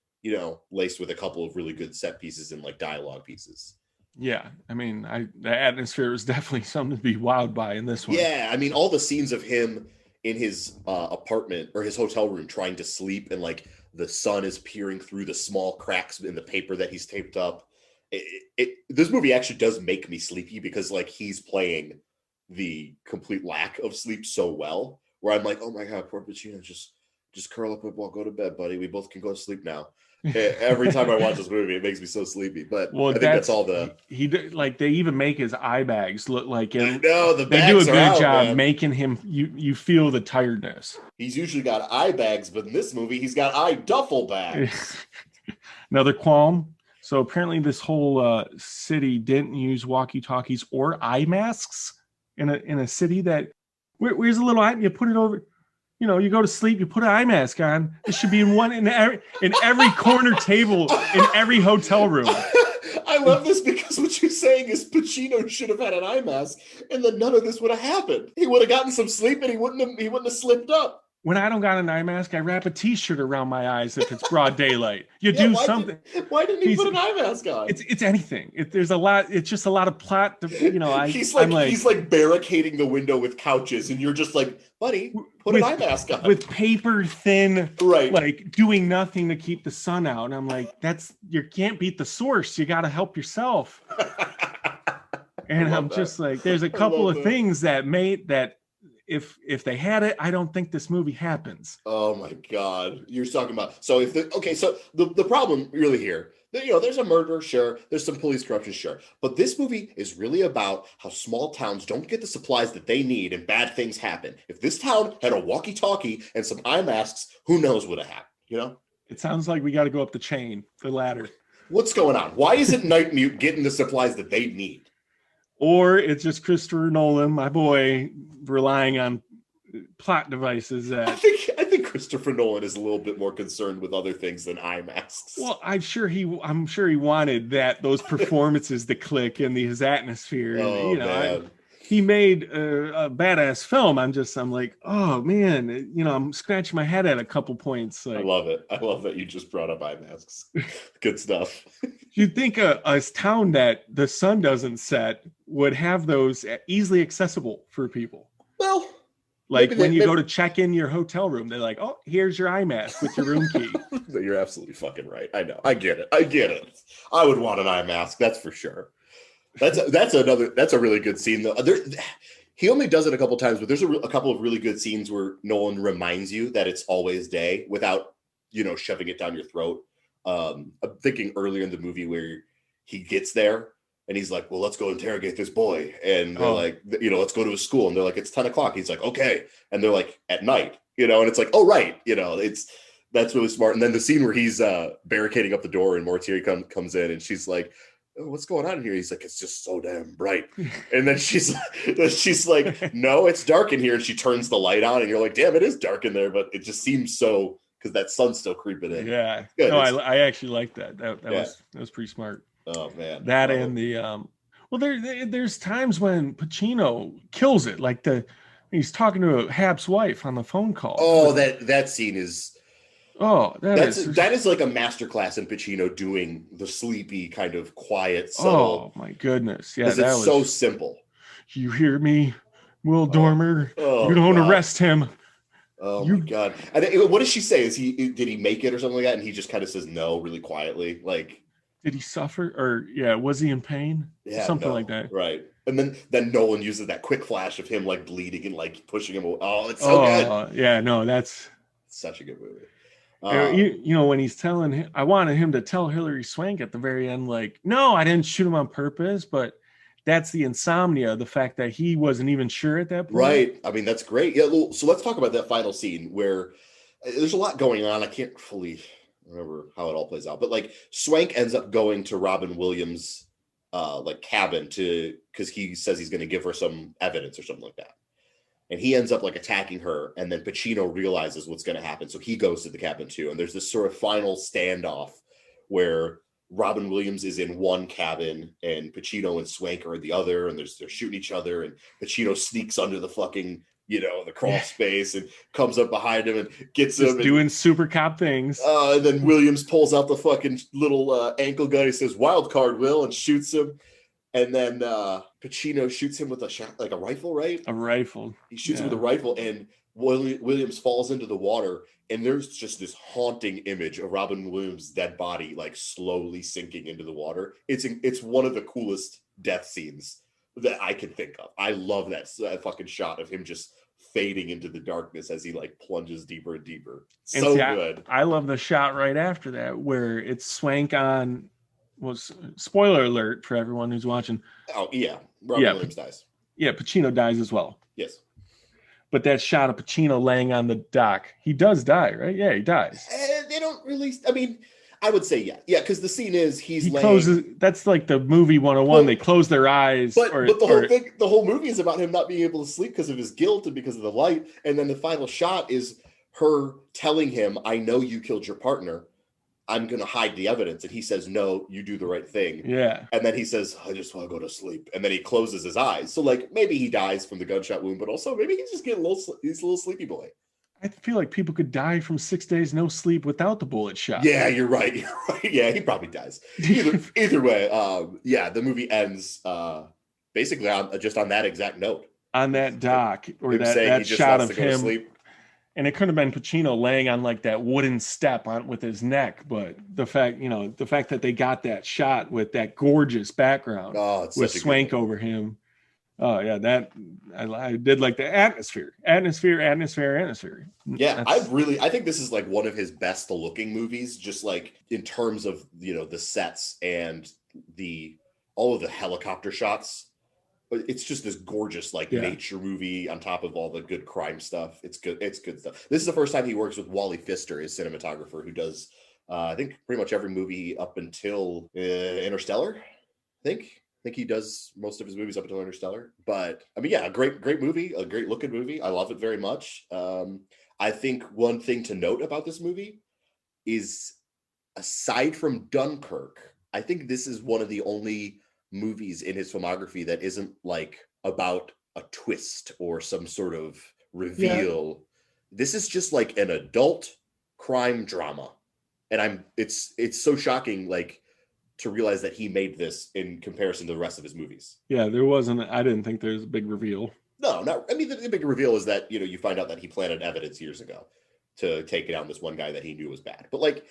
S1: laced with a couple of really good set pieces and dialogue pieces.
S2: Yeah, the atmosphere is definitely something to be wowed by in this one.
S1: Yeah, all the scenes of him in his apartment or his hotel room trying to sleep, and the sun is peering through the small cracks in the paper that he's taped up. This movie actually does make me sleepy because he's playing the complete lack of sleep so well, where I'm like, oh my god, poor Pacino, just curl up and go to bed, buddy. We both can go to sleep now. Every time I watch this movie, it makes me so sleepy. But I think that's all the
S2: they even make his eye bags look like it.
S1: I know
S2: they do a good job, man, making him you feel the tiredness.
S1: He's usually got eye bags, but in this movie, he's got eye duffel bags.
S2: Another qualm. So apparently this whole city didn't use walkie-talkies or eye masks in a city that where's a little eye, you put it over, you go to sleep, you put an eye mask on. It should be in every corner table in every hotel room.
S1: I love this because what you're saying is Pacino should have had an eye mask, and then none of this would have happened. He would have gotten some sleep, and he wouldn't have slipped up.
S2: When I don't got an eye mask, I wrap a T-shirt around my eyes if it's broad daylight. You do something.
S1: Why didn't he put an eye mask on?
S2: It's anything. There's a lot. It's just a lot of plot.
S1: He's barricading the window with couches, and you're just like, buddy, put an eye mask on.
S2: With paper thin,
S1: right?
S2: Doing nothing to keep the sun out. And I'm like, you can't beat the source. You got to help yourself. And I'm just like, there's a couple of things that made that. If they had it, I don't think this movie happens.
S1: Oh my god, you're talking about so the problem really here, there's a murder, sure, there's some police corruption, sure, but this movie is really about how small towns don't get the supplies that they need and bad things happen. If this town had a walkie-talkie and some eye masks, who knows what would have happened?
S2: It sounds like we got to go up the ladder.
S1: What's going on? Why isn't Night Mute getting the supplies that they need?
S2: Or it's just Christopher Nolan, my boy, relying on plot devices. I
S1: think Christopher Nolan is a little bit more concerned with other things than eye masks.
S2: Well, I'm sure he wanted those performances to click in his atmosphere.
S1: Oh, man.
S2: He made a badass film. I'm like, oh man, I'm scratching my head at a couple points.
S1: I love it. I love that you just brought up eye masks. Good stuff.
S2: You'd think a town that the sun doesn't set would have those easily accessible for people.
S1: Well,
S2: when you go to check in your hotel room, they're like, oh, here's your eye mask with your room key.
S1: You're absolutely fucking right. I know. I get it. I would want an eye mask. That's for sure. That's a really good scene though. He only does it a couple times, but there's a couple of really good scenes where Nolan reminds you that it's always day without, shoving it down your throat. I'm thinking earlier in the movie where he gets there And he's like, well, let's go interrogate this boy. And they're
S2: Oh.
S1: like, let's go to his school. And they're like, it's 10 o'clock. He's like, okay. And they're like, at night, and it's like, oh, right. That's really smart. And then the scene where he's barricading up the door and Mortier comes in and she's like, oh, what's going on here? He's like, it's just so damn bright. And then she's like, no, it's dark in here. And she turns the light on and you're like, damn, it is dark in there. But it just seems so, because that sun's still creeping in.
S2: Yeah.
S1: Good.
S2: No, I actually like that. That was pretty smart.
S1: Oh man.
S2: That and the well, there's times when Pacino kills it, like he's talking to Hap's wife on the phone call.
S1: Oh, that scene is that is like a masterclass in Pacino doing the sleepy kind of quiet, subtle.
S2: Oh my goodness. Yeah,
S1: that was so simple.
S2: You hear me, Will Dormer? You don't arrest him.
S1: Oh my God. What does she say? Did he make it or something like that? And he just kind of says no really quietly. Like,
S2: did he suffer? Or was he in pain?
S1: Yeah,
S2: something like that.
S1: Right. And then Nolan uses that quick flash of him like bleeding and like pushing him away. Oh, it's so good.
S2: Yeah, no, that's
S1: such a good movie.
S2: When he's telling him, I wanted him to tell Hilary Swank at the very end, like, no, I didn't shoot him on purpose, but that's the insomnia, the fact that he wasn't even sure at that point.
S1: Right. I mean, that's great. Yeah. So let's talk about that final scene where there's a lot going on. I can't fully remember how it all plays out, but like Swank ends up going to Robin Williams' like cabin because he says he's going to give her some evidence or something like that. And he ends up like attacking her, and then Pacino realizes what's going to happen. So he goes to the cabin too. And there's this sort of final standoff where Robin Williams is in one cabin and Pacino and Swank are in the other, and they're shooting each other, and Pacino sneaks under the fucking, the crawl space and comes up behind him and gets
S2: just
S1: him.
S2: Doing super cop things.
S1: And then Williams pulls out the fucking little ankle gun. He says, wild card, Will, and shoots him. And then Pacino shoots him with a shot, like a rifle, right?
S2: A rifle.
S1: He shoots him with a rifle, and Williams falls into the water. And there's just this haunting image of Robin Williams' dead body, like slowly sinking into the water. It's one of the coolest death scenes that I can think of. I love that fucking shot of him just fading into the darkness as he like plunges deeper and deeper. So good.
S2: I love the shot right after that where it's Swank on. Was spoiler alert for everyone who's watching.
S1: Oh yeah, Robin Williams dies.
S2: Yeah, Pacino dies as well.
S1: Yes.
S2: But that shot of Pacino laying on the dock, he does die, right? Yeah, he dies.
S1: They don't really. I mean, I would say yeah, because the scene is he laying.
S2: Closes. That's like the movie 101. Well, they close their eyes.
S1: But the whole movie is about him not being able to sleep because of his guilt and because of the light. And then the final shot is her telling him, "I know you killed your partner. I'm going to hide the evidence." And he says, "No, you do the right thing."
S2: Yeah.
S1: And then he says, "I just want to go to sleep." And then he closes his eyes. So like maybe he dies from the gunshot wound, but also maybe he's just getting he's a little sleepy boy.
S2: I feel like people could die from 6 days no sleep without the bullet shot.
S1: Yeah, you're right. Yeah, he probably dies. Either way, the movie ends basically just on that exact note.
S2: On that dock, or that shot of him.
S1: Sleep.
S2: And it could have been Pacino laying on like that wooden step on with his neck, but the fact that they got that shot with that gorgeous background with Swank over him. Oh yeah, that I did like the atmosphere.
S1: Yeah, I think this is like one of his best looking movies, just like in terms of the sets and all of the helicopter shots. It's just this gorgeous nature movie on top of all the good crime stuff. It's good. It's good stuff. This is the first time he works with Wally Pfister, his cinematographer, who does I think pretty much every movie up until Interstellar. I think he does most of his movies up until Interstellar. But I mean, yeah, a great movie, a great looking movie. I love it very much. I think one thing to note about this movie is, aside from Dunkirk, I think this is one of the only movies in his filmography that isn't like about a twist or some sort of reveal. Yeah. This is just like an adult crime drama, and it's so shocking to realize that he made this in comparison to the rest of his movies.
S2: Yeah, I didn't think there was a big reveal.
S1: No, I mean the big reveal is that you find out that he planted evidence years ago to take down this one guy that he knew was bad. But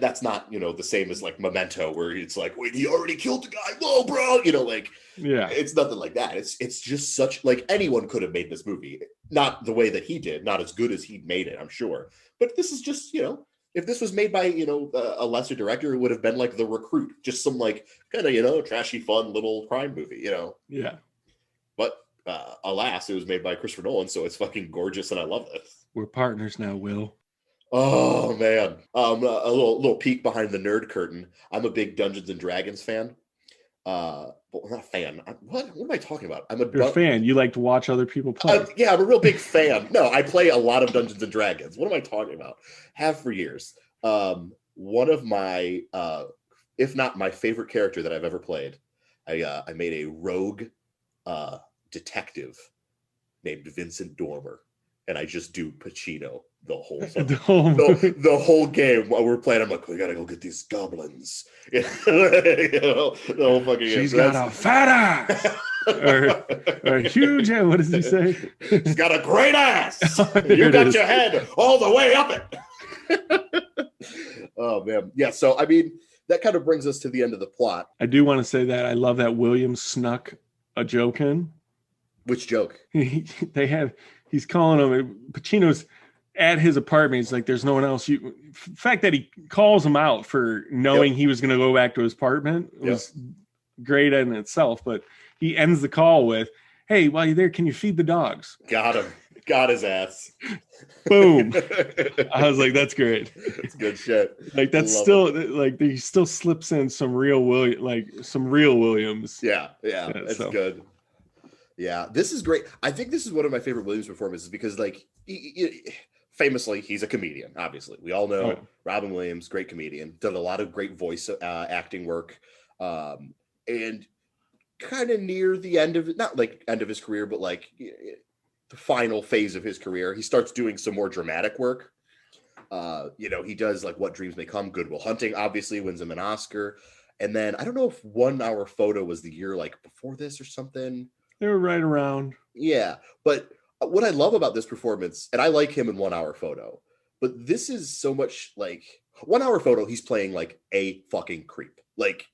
S1: that's not, the same as like Memento, where it's like, wait, he already killed the guy. Whoa, bro.
S2: Yeah,
S1: it's nothing like that. It's just such anyone could have made this movie, not the way that he did, not as good as he made it, I'm sure. But this is just, If this was made by, a lesser director, it would have been like The Recruit, just some like kind of, trashy, fun little crime movie,
S2: Yeah.
S1: But alas, it was made by Christopher Nolan, so it's fucking gorgeous, and I love it.
S2: We're partners now, Will.
S1: Oh man, a little peek behind the nerd curtain. I'm a big Dungeons and Dragons fan. But I'm not a fan. What am I talking about?
S2: You're a fan. You like to watch other people play.
S1: Yeah, I'm a real big fan. No, I play a lot of Dungeons and Dragons. What am I talking about? Have for years. One of my, if not my favorite character that I've ever played, I made a rogue detective named Vincent Dormer, and I just do Pacino the whole time. the whole game while we're playing. I'm like, we gotta go get these goblins. The whole fucking game.
S2: She's got a fat ass or a huge ass. What does he say?
S1: She's got a great ass. You got your head all the way up it. Oh man, yeah. So I mean, that kind of brings us to the end of the plot.
S2: I do want to say that I love that Williams snuck a joke in.
S1: Which joke?
S2: He's calling him. Pacino's at his apartment. He's like, there's no one else. The fact that he calls him out for knowing he was going to go back to his apartment was great in itself. But he ends the call with, hey, while you're there, can you feed the dogs?
S1: Got him. Got his ass.
S2: Boom. I was like, that's great.
S1: It's good shit.
S2: Like that's still like he still slips in some real Williams.
S1: Yeah, that's good. Yeah, this is great. I think this is one of my favorite Williams performances because, like, famously, he's a comedian. Obviously, we all know Robin Williams, great comedian, done a lot of great voice acting work, and kind of near the end of not like end of his career, but like the final phase of his career, he starts doing some more dramatic work. He does like What Dreams May Come, Good Will Hunting, obviously wins him an Oscar, and then I don't know if 1 Hour Photo was the year like before this or something.
S2: They were right around.
S1: Yeah. But what I love about this performance, and I like him in 1 Hour Photo, but this is so much like 1 Hour Photo. He's playing like a fucking creep. Like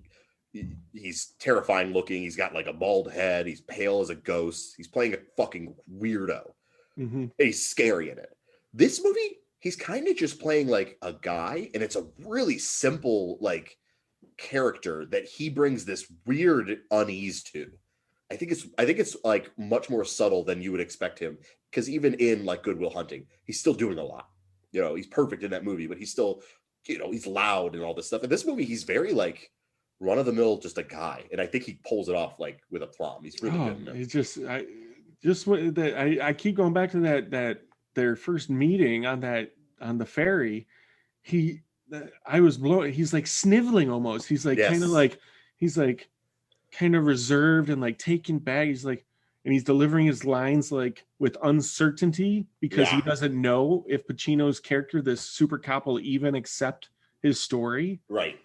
S1: he's terrifying looking. He's got like a bald head. He's pale as a ghost. He's playing a fucking weirdo.
S2: Mm-hmm.
S1: And he's scary in it. This movie, he's kind of just playing like a guy, and it's a really simple like character that he brings this weird unease to. I think it's like much more subtle than you would expect him, because even in like Good Will Hunting, he's still doing a lot. He's perfect in that movie, but he's still, he's loud and all this stuff. In this movie, he's very like run of the mill, just a guy, and I think he pulls it off like with aplomb. He's really good in it.
S2: I keep going back to that their first meeting on the ferry. I was blown. He's like sniveling almost. He's like kind of reserved and like taken back. He's like, and he's delivering his lines like with uncertainty because he doesn't know if Pacino's character, this super cop, will even accept his story.
S1: Right.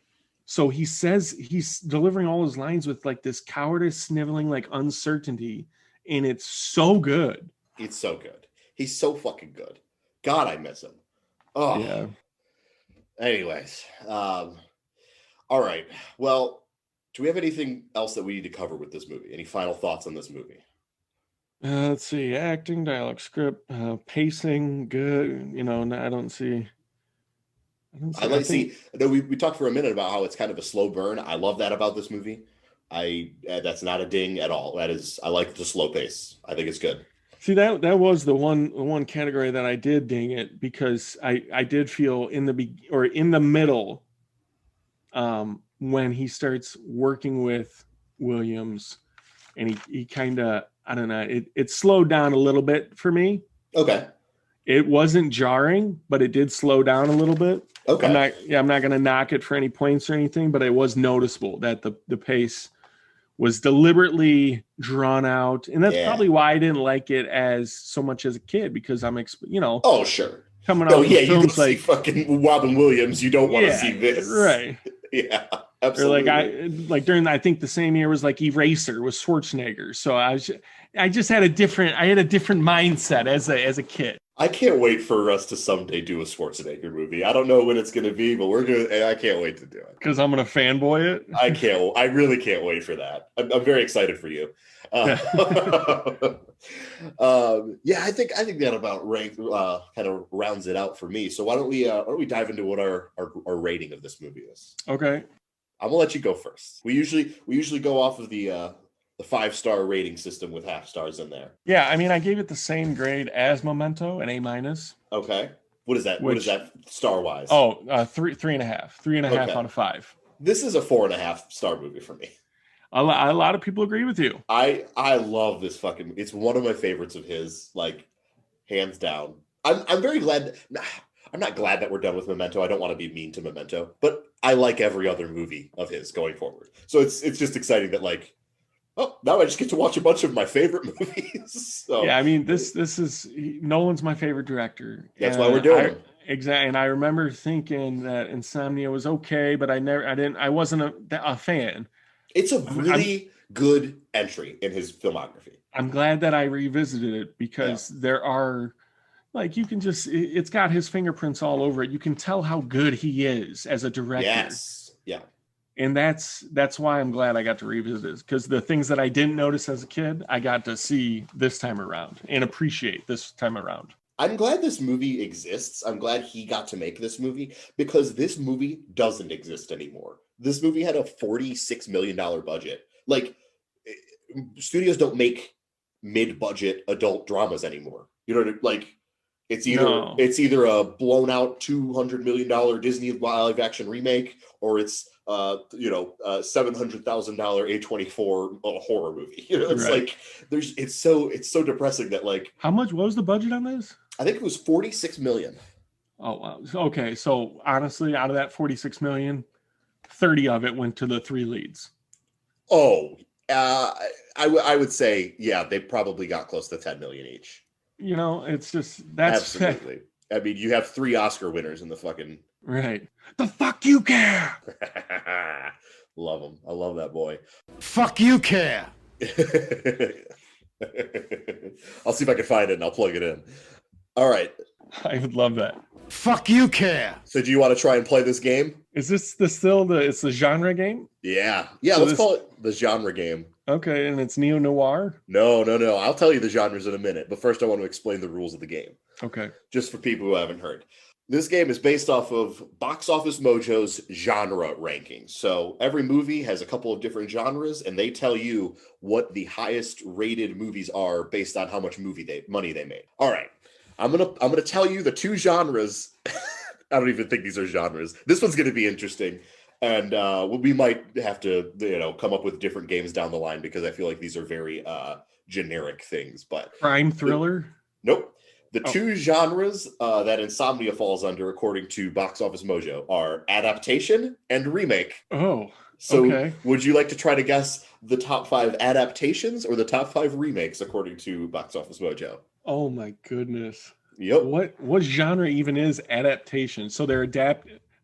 S2: So he says he's delivering all his lines with like this cowardice, sniveling, like uncertainty, and it's so good.
S1: It's so good. He's so fucking good. God, I miss him. Oh yeah. Anyways, all right. Well, do we have anything else that we need to cover with this movie? Any final thoughts on this movie?
S2: Let's see. Acting, dialogue, script, pacing, good. I don't see.
S1: We talked for a minute about how it's kind of a slow burn. I love that about this movie. That's not a ding at all. I like the slow pace. I think it's good.
S2: See, that was the one category that I did ding it, because I did feel in the middle, when he starts working with Williams, and he kind of, I don't know, it slowed down a little bit for me.
S1: Okay.
S2: It wasn't jarring, but it did slow down a little bit.
S1: Okay.
S2: I'm not going to knock it for any points or anything, but it was noticeable that the pace was deliberately drawn out. And that's probably why I didn't like it as so much as a kid, because
S1: oh, sure.
S2: Coming out
S1: you
S2: films
S1: like fucking Robin Williams, you don't want to see this.
S2: Right.
S1: Yeah. Absolutely.
S2: Or during I think the same year was like Eraser with Schwarzenegger. So I just had a different mindset as a kid.
S1: I can't wait for us to someday do a Schwarzenegger movie. I don't know when it's going to be, but I can't wait to do it.
S2: Because I'm going to fanboy it?
S1: I really can't wait for that. I'm very excited for you. Yeah, I think that about kind of rounds it out for me. So why don't we dive into what our rating of this movie is?
S2: Okay.
S1: I'm gonna let you go first. We usually go off of the 5-star rating system with half stars in there.
S2: Yeah, I mean, I gave it the same grade as Memento, an A-.
S1: Okay. What is that? What is that star wise?
S2: Oh, 3.5. 3.5
S1: Okay.
S2: out of 5.
S1: This is a 4.5-star movie for me.
S2: A lot of people agree with you.
S1: I love this fucking. It's one of my favorites of his, like hands down. I'm very glad. I'm not glad that we're done with Memento. I don't want to be mean to Memento, but I like every other movie of his going forward. So it's just exciting that like, oh, now I just get to watch a bunch of my favorite movies. So,
S2: yeah, I mean this is Nolan's my favorite director.
S1: That's why we're doing it.
S2: Exactly, and I remember thinking that Insomnia was okay, but I wasn't a fan.
S1: It's a really good entry in his filmography.
S2: I'm glad that I revisited it because there are, like, you can just, it's got his fingerprints all over it. You can tell how good he is as a director.
S1: Yes. Yeah.
S2: And that's why I'm glad I got to revisit it, because the things that I didn't notice as a kid, I got to see this time around and appreciate this time around.
S1: I'm glad this movie exists. I'm glad he got to make this movie because this movie doesn't exist anymore. This movie had a $46 million budget. Like, studios don't make mid-budget adult dramas anymore. You know, like it's either a blown out $200 million Disney live action remake, or it's $700,000 A24 horror movie. You know, it's
S2: right.
S1: like it's so depressing that, like,
S2: how much was the budget on this?
S1: I think it was $46 million.
S2: Oh wow. Okay, so honestly, out of that $46 million, 30 of it went to the 3 leads.
S1: Oh, I would say, yeah, they probably got close to 10 million each.
S2: You know, it's just, that's
S1: absolutely. I mean, you have 3 Oscar winners in the fucking
S2: right. The fuck you care.
S1: Love him. I love that boy.
S3: Fuck you care.
S1: I'll see if I can find it and I'll plug it in. All right.
S2: I would love that.
S3: Fuck you care.
S1: So do you want to try and play this game?
S2: Is this it's the genre game?
S1: Yeah. Yeah, so let's call it the genre game.
S2: Okay, and it's neo-noir?
S1: No. I'll tell you the genres in a minute, but first I want to explain the rules of the game.
S2: Okay.
S1: Just for people who haven't heard. This game is based off of Box Office Mojo's genre rankings. So every movie has a couple of different genres, and they tell you what the highest rated movies are based on how much money they made. All right. I'm gonna tell you the 2 genres. I don't even think these are genres. This one's gonna be interesting, and we might have to come up with different games down the line because I feel like these are very generic things. But
S2: crime thriller?
S1: Nope. The 2 genres that Insomnia falls under, according to Box Office Mojo, are adaptation and remake.
S2: Oh.
S1: So
S2: okay.
S1: Would you like to try to guess the top 5 adaptations or the top 5 remakes according to Box Office Mojo?
S2: Oh my goodness.
S1: Yep.
S2: What genre even is adaptation? So they're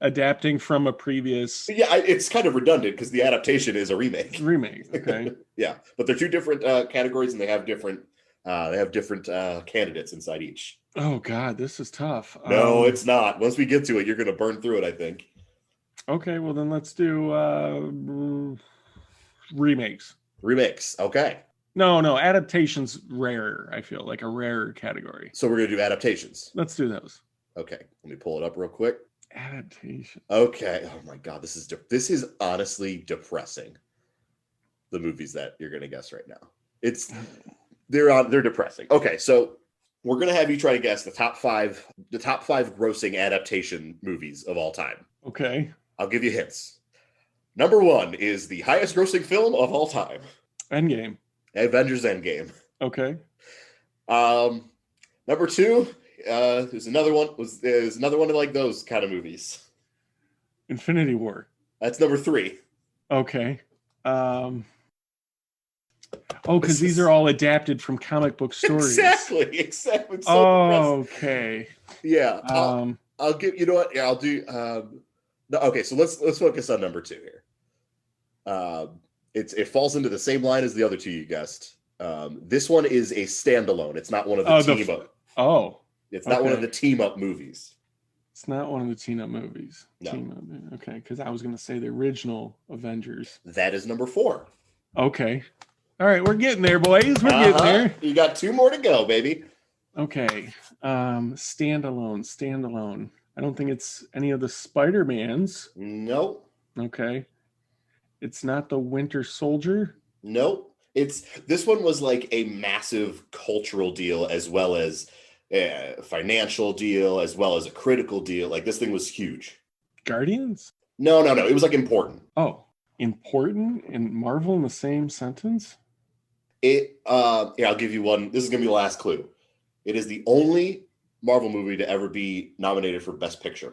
S2: adapting from a previous.
S1: Yeah, it's kind of redundant because the adaptation is a remake.
S2: Remake, okay.
S1: Yeah, but they're 2 different categories, and they have different candidates inside each.
S2: Oh God, this is tough.
S1: No, it's not. Once we get to it, you're going to burn through it, I think.
S2: Okay, well then let's do remakes.
S1: Remakes, okay.
S2: No, adaptations rarer, I feel, like a rarer category.
S1: So we're going to do adaptations.
S2: Let's do those.
S1: Okay, let me pull it up real quick.
S2: Adaptation.
S1: Okay. Oh my God, this is honestly depressing. The movies that you're going to guess right now. They're depressing. Okay, so we're going to have you try to guess the top 5 grossing adaptation movies of all time.
S2: Okay.
S1: I'll give you hints. Number 1 is the highest grossing film of all time.
S2: Endgame.
S1: Avengers Endgame.
S2: Okay.
S1: Number 2, there's another one of like those kind of movies.
S2: Infinity War.
S1: That's number 3.
S2: Okay. Because these are all adapted from comic book stories.
S1: Exactly. It's so
S2: okay.
S1: Yeah. I'll give. You know what? Yeah, I'll do. Okay, so let's focus on number 2 here. It falls into the same line as the other 2 you guessed. This one is a standalone. It's not one of the team up. It's not one of the team up movies.
S2: It's not one of the team up movies.
S1: No.
S2: Team up, okay, because I was going to say the original Avengers.
S1: That is number 4.
S2: Okay. All right, we're getting there, boys. We're getting there.
S1: You got 2 more to go, baby.
S2: Okay. Standalone. I don't think it's any of the Spider-Mans.
S1: Nope.
S2: Okay. It's not the Winter Soldier.
S1: Nope. This one was like a massive cultural deal as well as a financial deal as well as a critical deal. Like this thing was huge.
S2: Guardians?
S1: No. It was like important.
S2: Oh, important and Marvel in the same sentence?
S1: Here, I'll give you one. This is gonna be the last clue. It is the only Marvel movie to ever be nominated for Best Picture.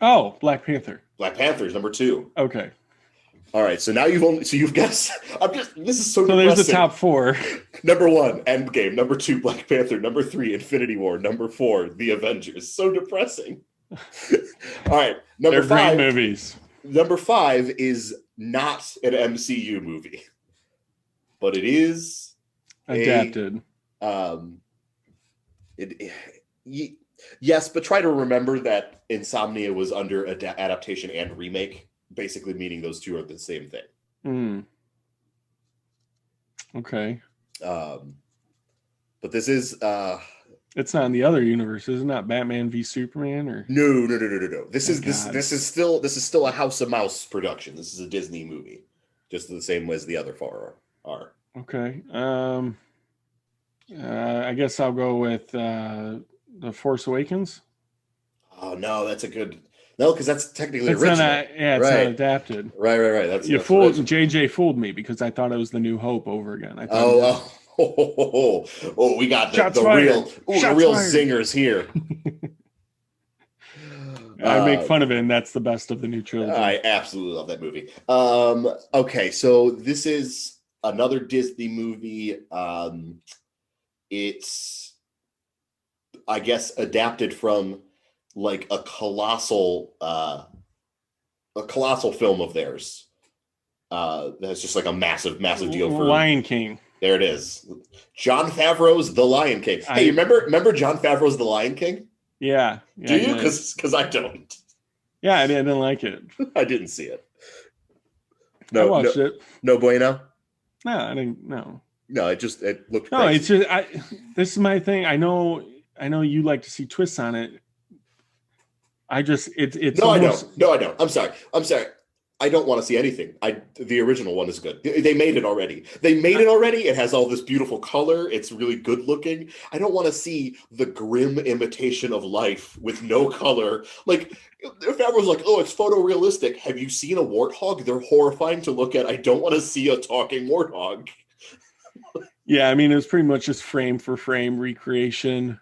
S2: Oh, Black Panther.
S1: Black Panther is number 2.
S2: Okay.
S1: All right, so now you've guessed. This is so.
S2: So there's the top 4.
S1: Number 1, Endgame. Number 2, Black Panther. Number 3, Infinity War. Number 4, The Avengers. So depressing. All right, number 5.
S2: Great movies.
S1: Number 5 is not an MCU movie, but it is
S2: adapted.
S1: Yes, but try to remember that Insomnia was under adaptation and remake. Basically meaning those two are the same thing.
S2: Okay.
S1: But this is
S2: it's not in the other universe, is it not Batman v Superman or
S1: No. This is still a House of Mouse production. This is a Disney movie. Just the same as the other 4 are.
S2: Okay. I guess I'll go with The Force Awakens.
S1: Oh no, that's a good No, because that's technically
S2: it's
S1: original.
S2: It's not adapted.
S1: Right. That's
S2: fooled
S1: original.
S2: JJ fooled me because I thought it was The New Hope over again. I
S1: thought we got the real zingers here.
S2: I make fun of it, and that's the best of the new trilogy.
S1: I absolutely love that movie. Okay, so this is another Disney movie. It's, I guess, adapted from like a colossal film of theirs. That's just like a massive deal for
S2: Lion King.
S1: There it is. Jon Favreau's The Lion King. Hey, you remember Jon Favreau's The Lion King?
S2: Yeah.
S1: Do you? Because I don't.
S2: Yeah, I didn't like it.
S1: I didn't see it.
S2: I watched it.
S1: No bueno?
S2: No, I didn't. No,
S1: it looked.
S2: No,
S1: crazy.
S2: it's just this is my thing. I know you like to see twists on it. It's
S1: No,
S2: almost...
S1: I don't. I'm sorry. I don't want to see anything. The original one is good. They made it already. It has all this beautiful color. It's really good looking. I don't want to see the grim imitation of life with no color. Like, if everyone's like, oh, it's photorealistic. Have you seen a warthog? They're horrifying to look at. I don't want to see a talking warthog.
S2: Yeah, I mean, it was pretty much just frame for frame recreation.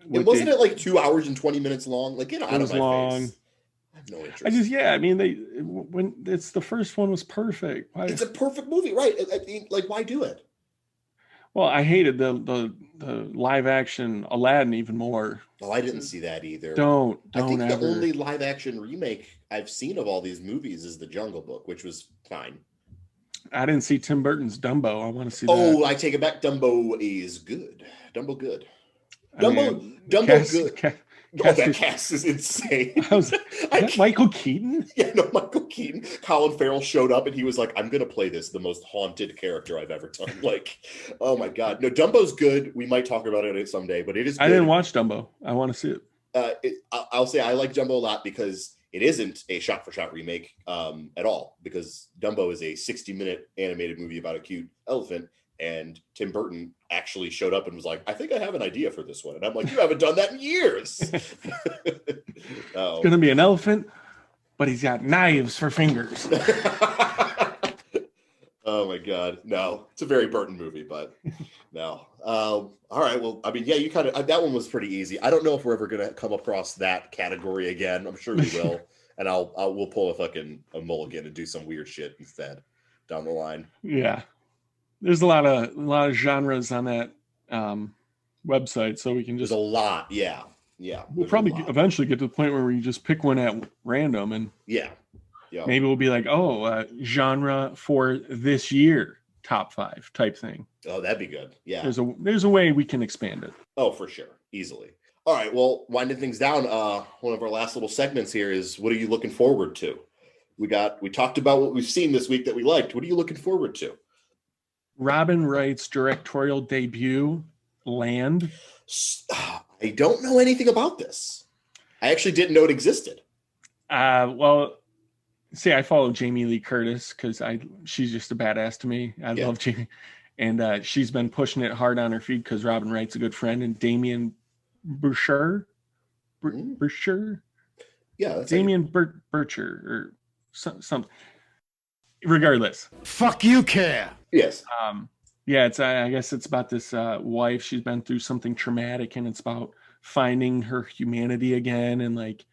S1: Wasn't it like 2 hours and 20 minutes long? Like, get out of my face. I have no interest.
S2: When it's the first one was perfect.
S1: It's a perfect movie, right? I mean, like, why do it?
S2: Well, I hated the live action Aladdin even more.
S1: Oh, I didn't see that either.
S2: Don't
S1: I think
S2: ever.
S1: The only live action remake I've seen of all these movies is The Jungle Book, which was fine.
S2: I didn't see Tim Burton's Dumbo. I want to see that.
S1: Oh, I take it back. Dumbo is good. Dumbo good. That cast is insane.
S2: Michael Keaton?
S1: Yeah, no, Michael Keaton. Colin Farrell showed up and he was like, I'm going to play the most haunted character I've ever done. Like, oh my God. No, Dumbo's good. We might talk about it someday, but it is good.
S2: I didn't watch Dumbo. I want to see it.
S1: I'll say I like Dumbo a lot because it isn't a shot-for-shot remake at all, because Dumbo is a 60-minute animated movie about a cute elephant, and Tim Burton actually showed up and was like, I think I have an idea for this one. And I'm like, you haven't done that in years.
S2: It's going to be an elephant, but he's got knives for fingers.
S1: Oh my God. No, it's a very Burton movie, but no. All right. Well, I mean, yeah, you kind of, that one was pretty easy. I don't know if we're ever going to come across that category again. I'm sure we will. And we'll pull a mulligan and do some weird shit instead down the line.
S2: Yeah. There's a lot of genres on that website, so we can just.
S1: There's a lot. Yeah.
S2: We'll probably eventually get to the point where we just pick one at random and.
S1: Yeah.
S2: Maybe we'll be like, genre for this year, top 5 type thing.
S1: Oh, that'd be good. Yeah.
S2: There's a way we can expand it.
S1: Oh, for sure. Easily. All right. Well, winding things down, one of our last little segments here is, what are you looking forward to? We talked about what we've seen this week that we liked. What are you looking forward to?
S2: Robin Wright's directorial debut, Land.
S1: I don't know anything about this. I actually didn't know it existed.
S2: Well, see, I follow Jamie Lee Curtis because she's just a badass to me. I love Jamie. And she's been pushing it hard on her feed because Robin Wright's a good friend. And Damien Burcher.
S1: Yeah, that's
S2: Damien Burcher or something. Regardless.
S5: Fuck you care.
S1: Yes.
S2: Yeah, it's I guess it's about this wife. She's been through something traumatic, and it's about finding her humanity again. And like,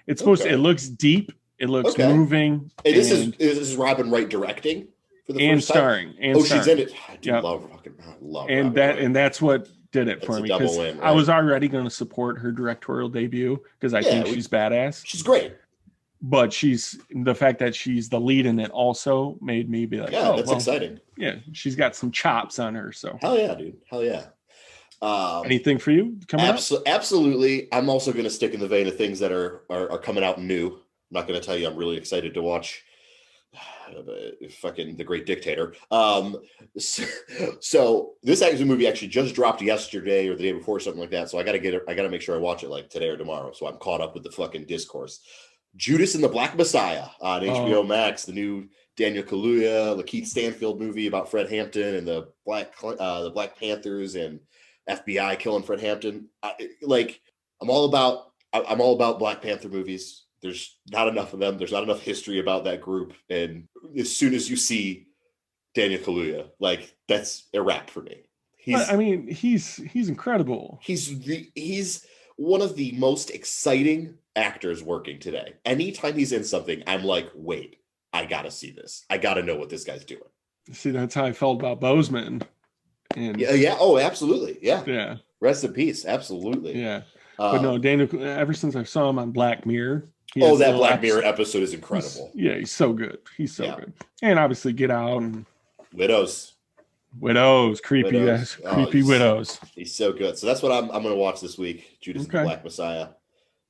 S2: it's supposed to, it looks deep. It looks moving.
S1: And this is Robin Wright directing for the first
S2: starring.
S1: time?
S2: And
S1: starring. She's in it. I do love
S2: and
S1: Robin
S2: and that's what did it for me.
S1: Double win, right?
S2: I was already going to support her directorial debut because I think she's badass.
S1: She's great.
S2: But the fact that she's the lead in it also made me be like,
S1: that's exciting.
S2: Yeah, she's got some chops on her. So
S1: hell yeah, dude. Hell yeah.
S2: Anything for you coming up?
S1: Absolutely. I'm also going to stick in the vein of things that are coming out new. I'm not going to tell you I'm really excited to watch fucking The Great Dictator. So this movie actually just dropped yesterday or the day before, something like that. So I got to make sure I watch it like today or tomorrow. So I'm caught up with the fucking discourse. Judas and the Black Messiah on HBO Max, the new Daniel Kaluuya, Lakeith Stanfield movie about Fred Hampton and the Black Panthers and FBI killing Fred Hampton. I'm all about Black Panther movies. There's not enough of them. There's not enough history about that group. And as soon as you see Daniel Kaluuya, like that's a wrap for me.
S2: He's incredible.
S1: He's one of the most exciting actors working today. Anytime he's in something, I'm like, wait, I gotta see this. I gotta know what this guy's doing.
S2: See, that's how I felt about Boseman. And
S1: Oh, absolutely.
S2: Yeah.
S1: Rest in peace. Absolutely.
S2: Yeah. But no, Daniel, ever since I saw him on Black Mirror.
S1: That Black Mirror episode is incredible.
S2: He's so good. He's so good. And obviously Get Out and
S1: Widows,
S2: creepy widows.
S1: He's so good. So that's what I'm going to watch this week. Judas and the Black Messiah.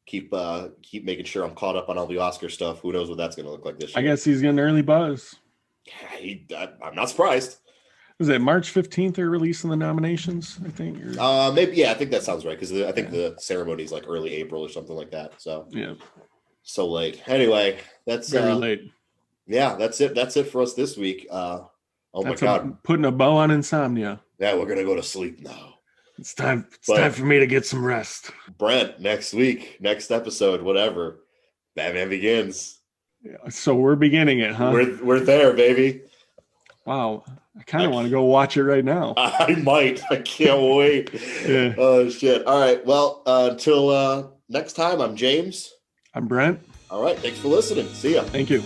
S1: Keep making sure I'm caught up on all the Oscar stuff. Who knows what that's going to look like this year?
S2: I guess he's getting early buzz.
S1: I'm not surprised.
S2: Was it March 15th they're releasing the nominations, I think?
S1: Maybe, I think that sounds right, because I think the ceremony is like early April or something like that. So
S2: yeah.
S1: So late. Anyway, that's
S2: very late.
S1: Yeah, that's it. That's it for us this week. Oh my God.
S2: Putting a bow on Insomnia.
S1: Yeah, we're going to go to sleep now.
S2: It's time for me to get some rest.
S1: Brent, next week, next episode, whatever. Batman Begins.
S2: Yeah, so we're beginning it, huh?
S1: We're there, baby.
S2: Wow. I kind of want to go watch it right now.
S1: I might. I can't wait.
S2: Yeah.
S1: Oh, shit. All right. Well, until next time, I'm James.
S2: I'm Brent.
S1: All right. Thanks for listening. See ya.
S2: Thank you.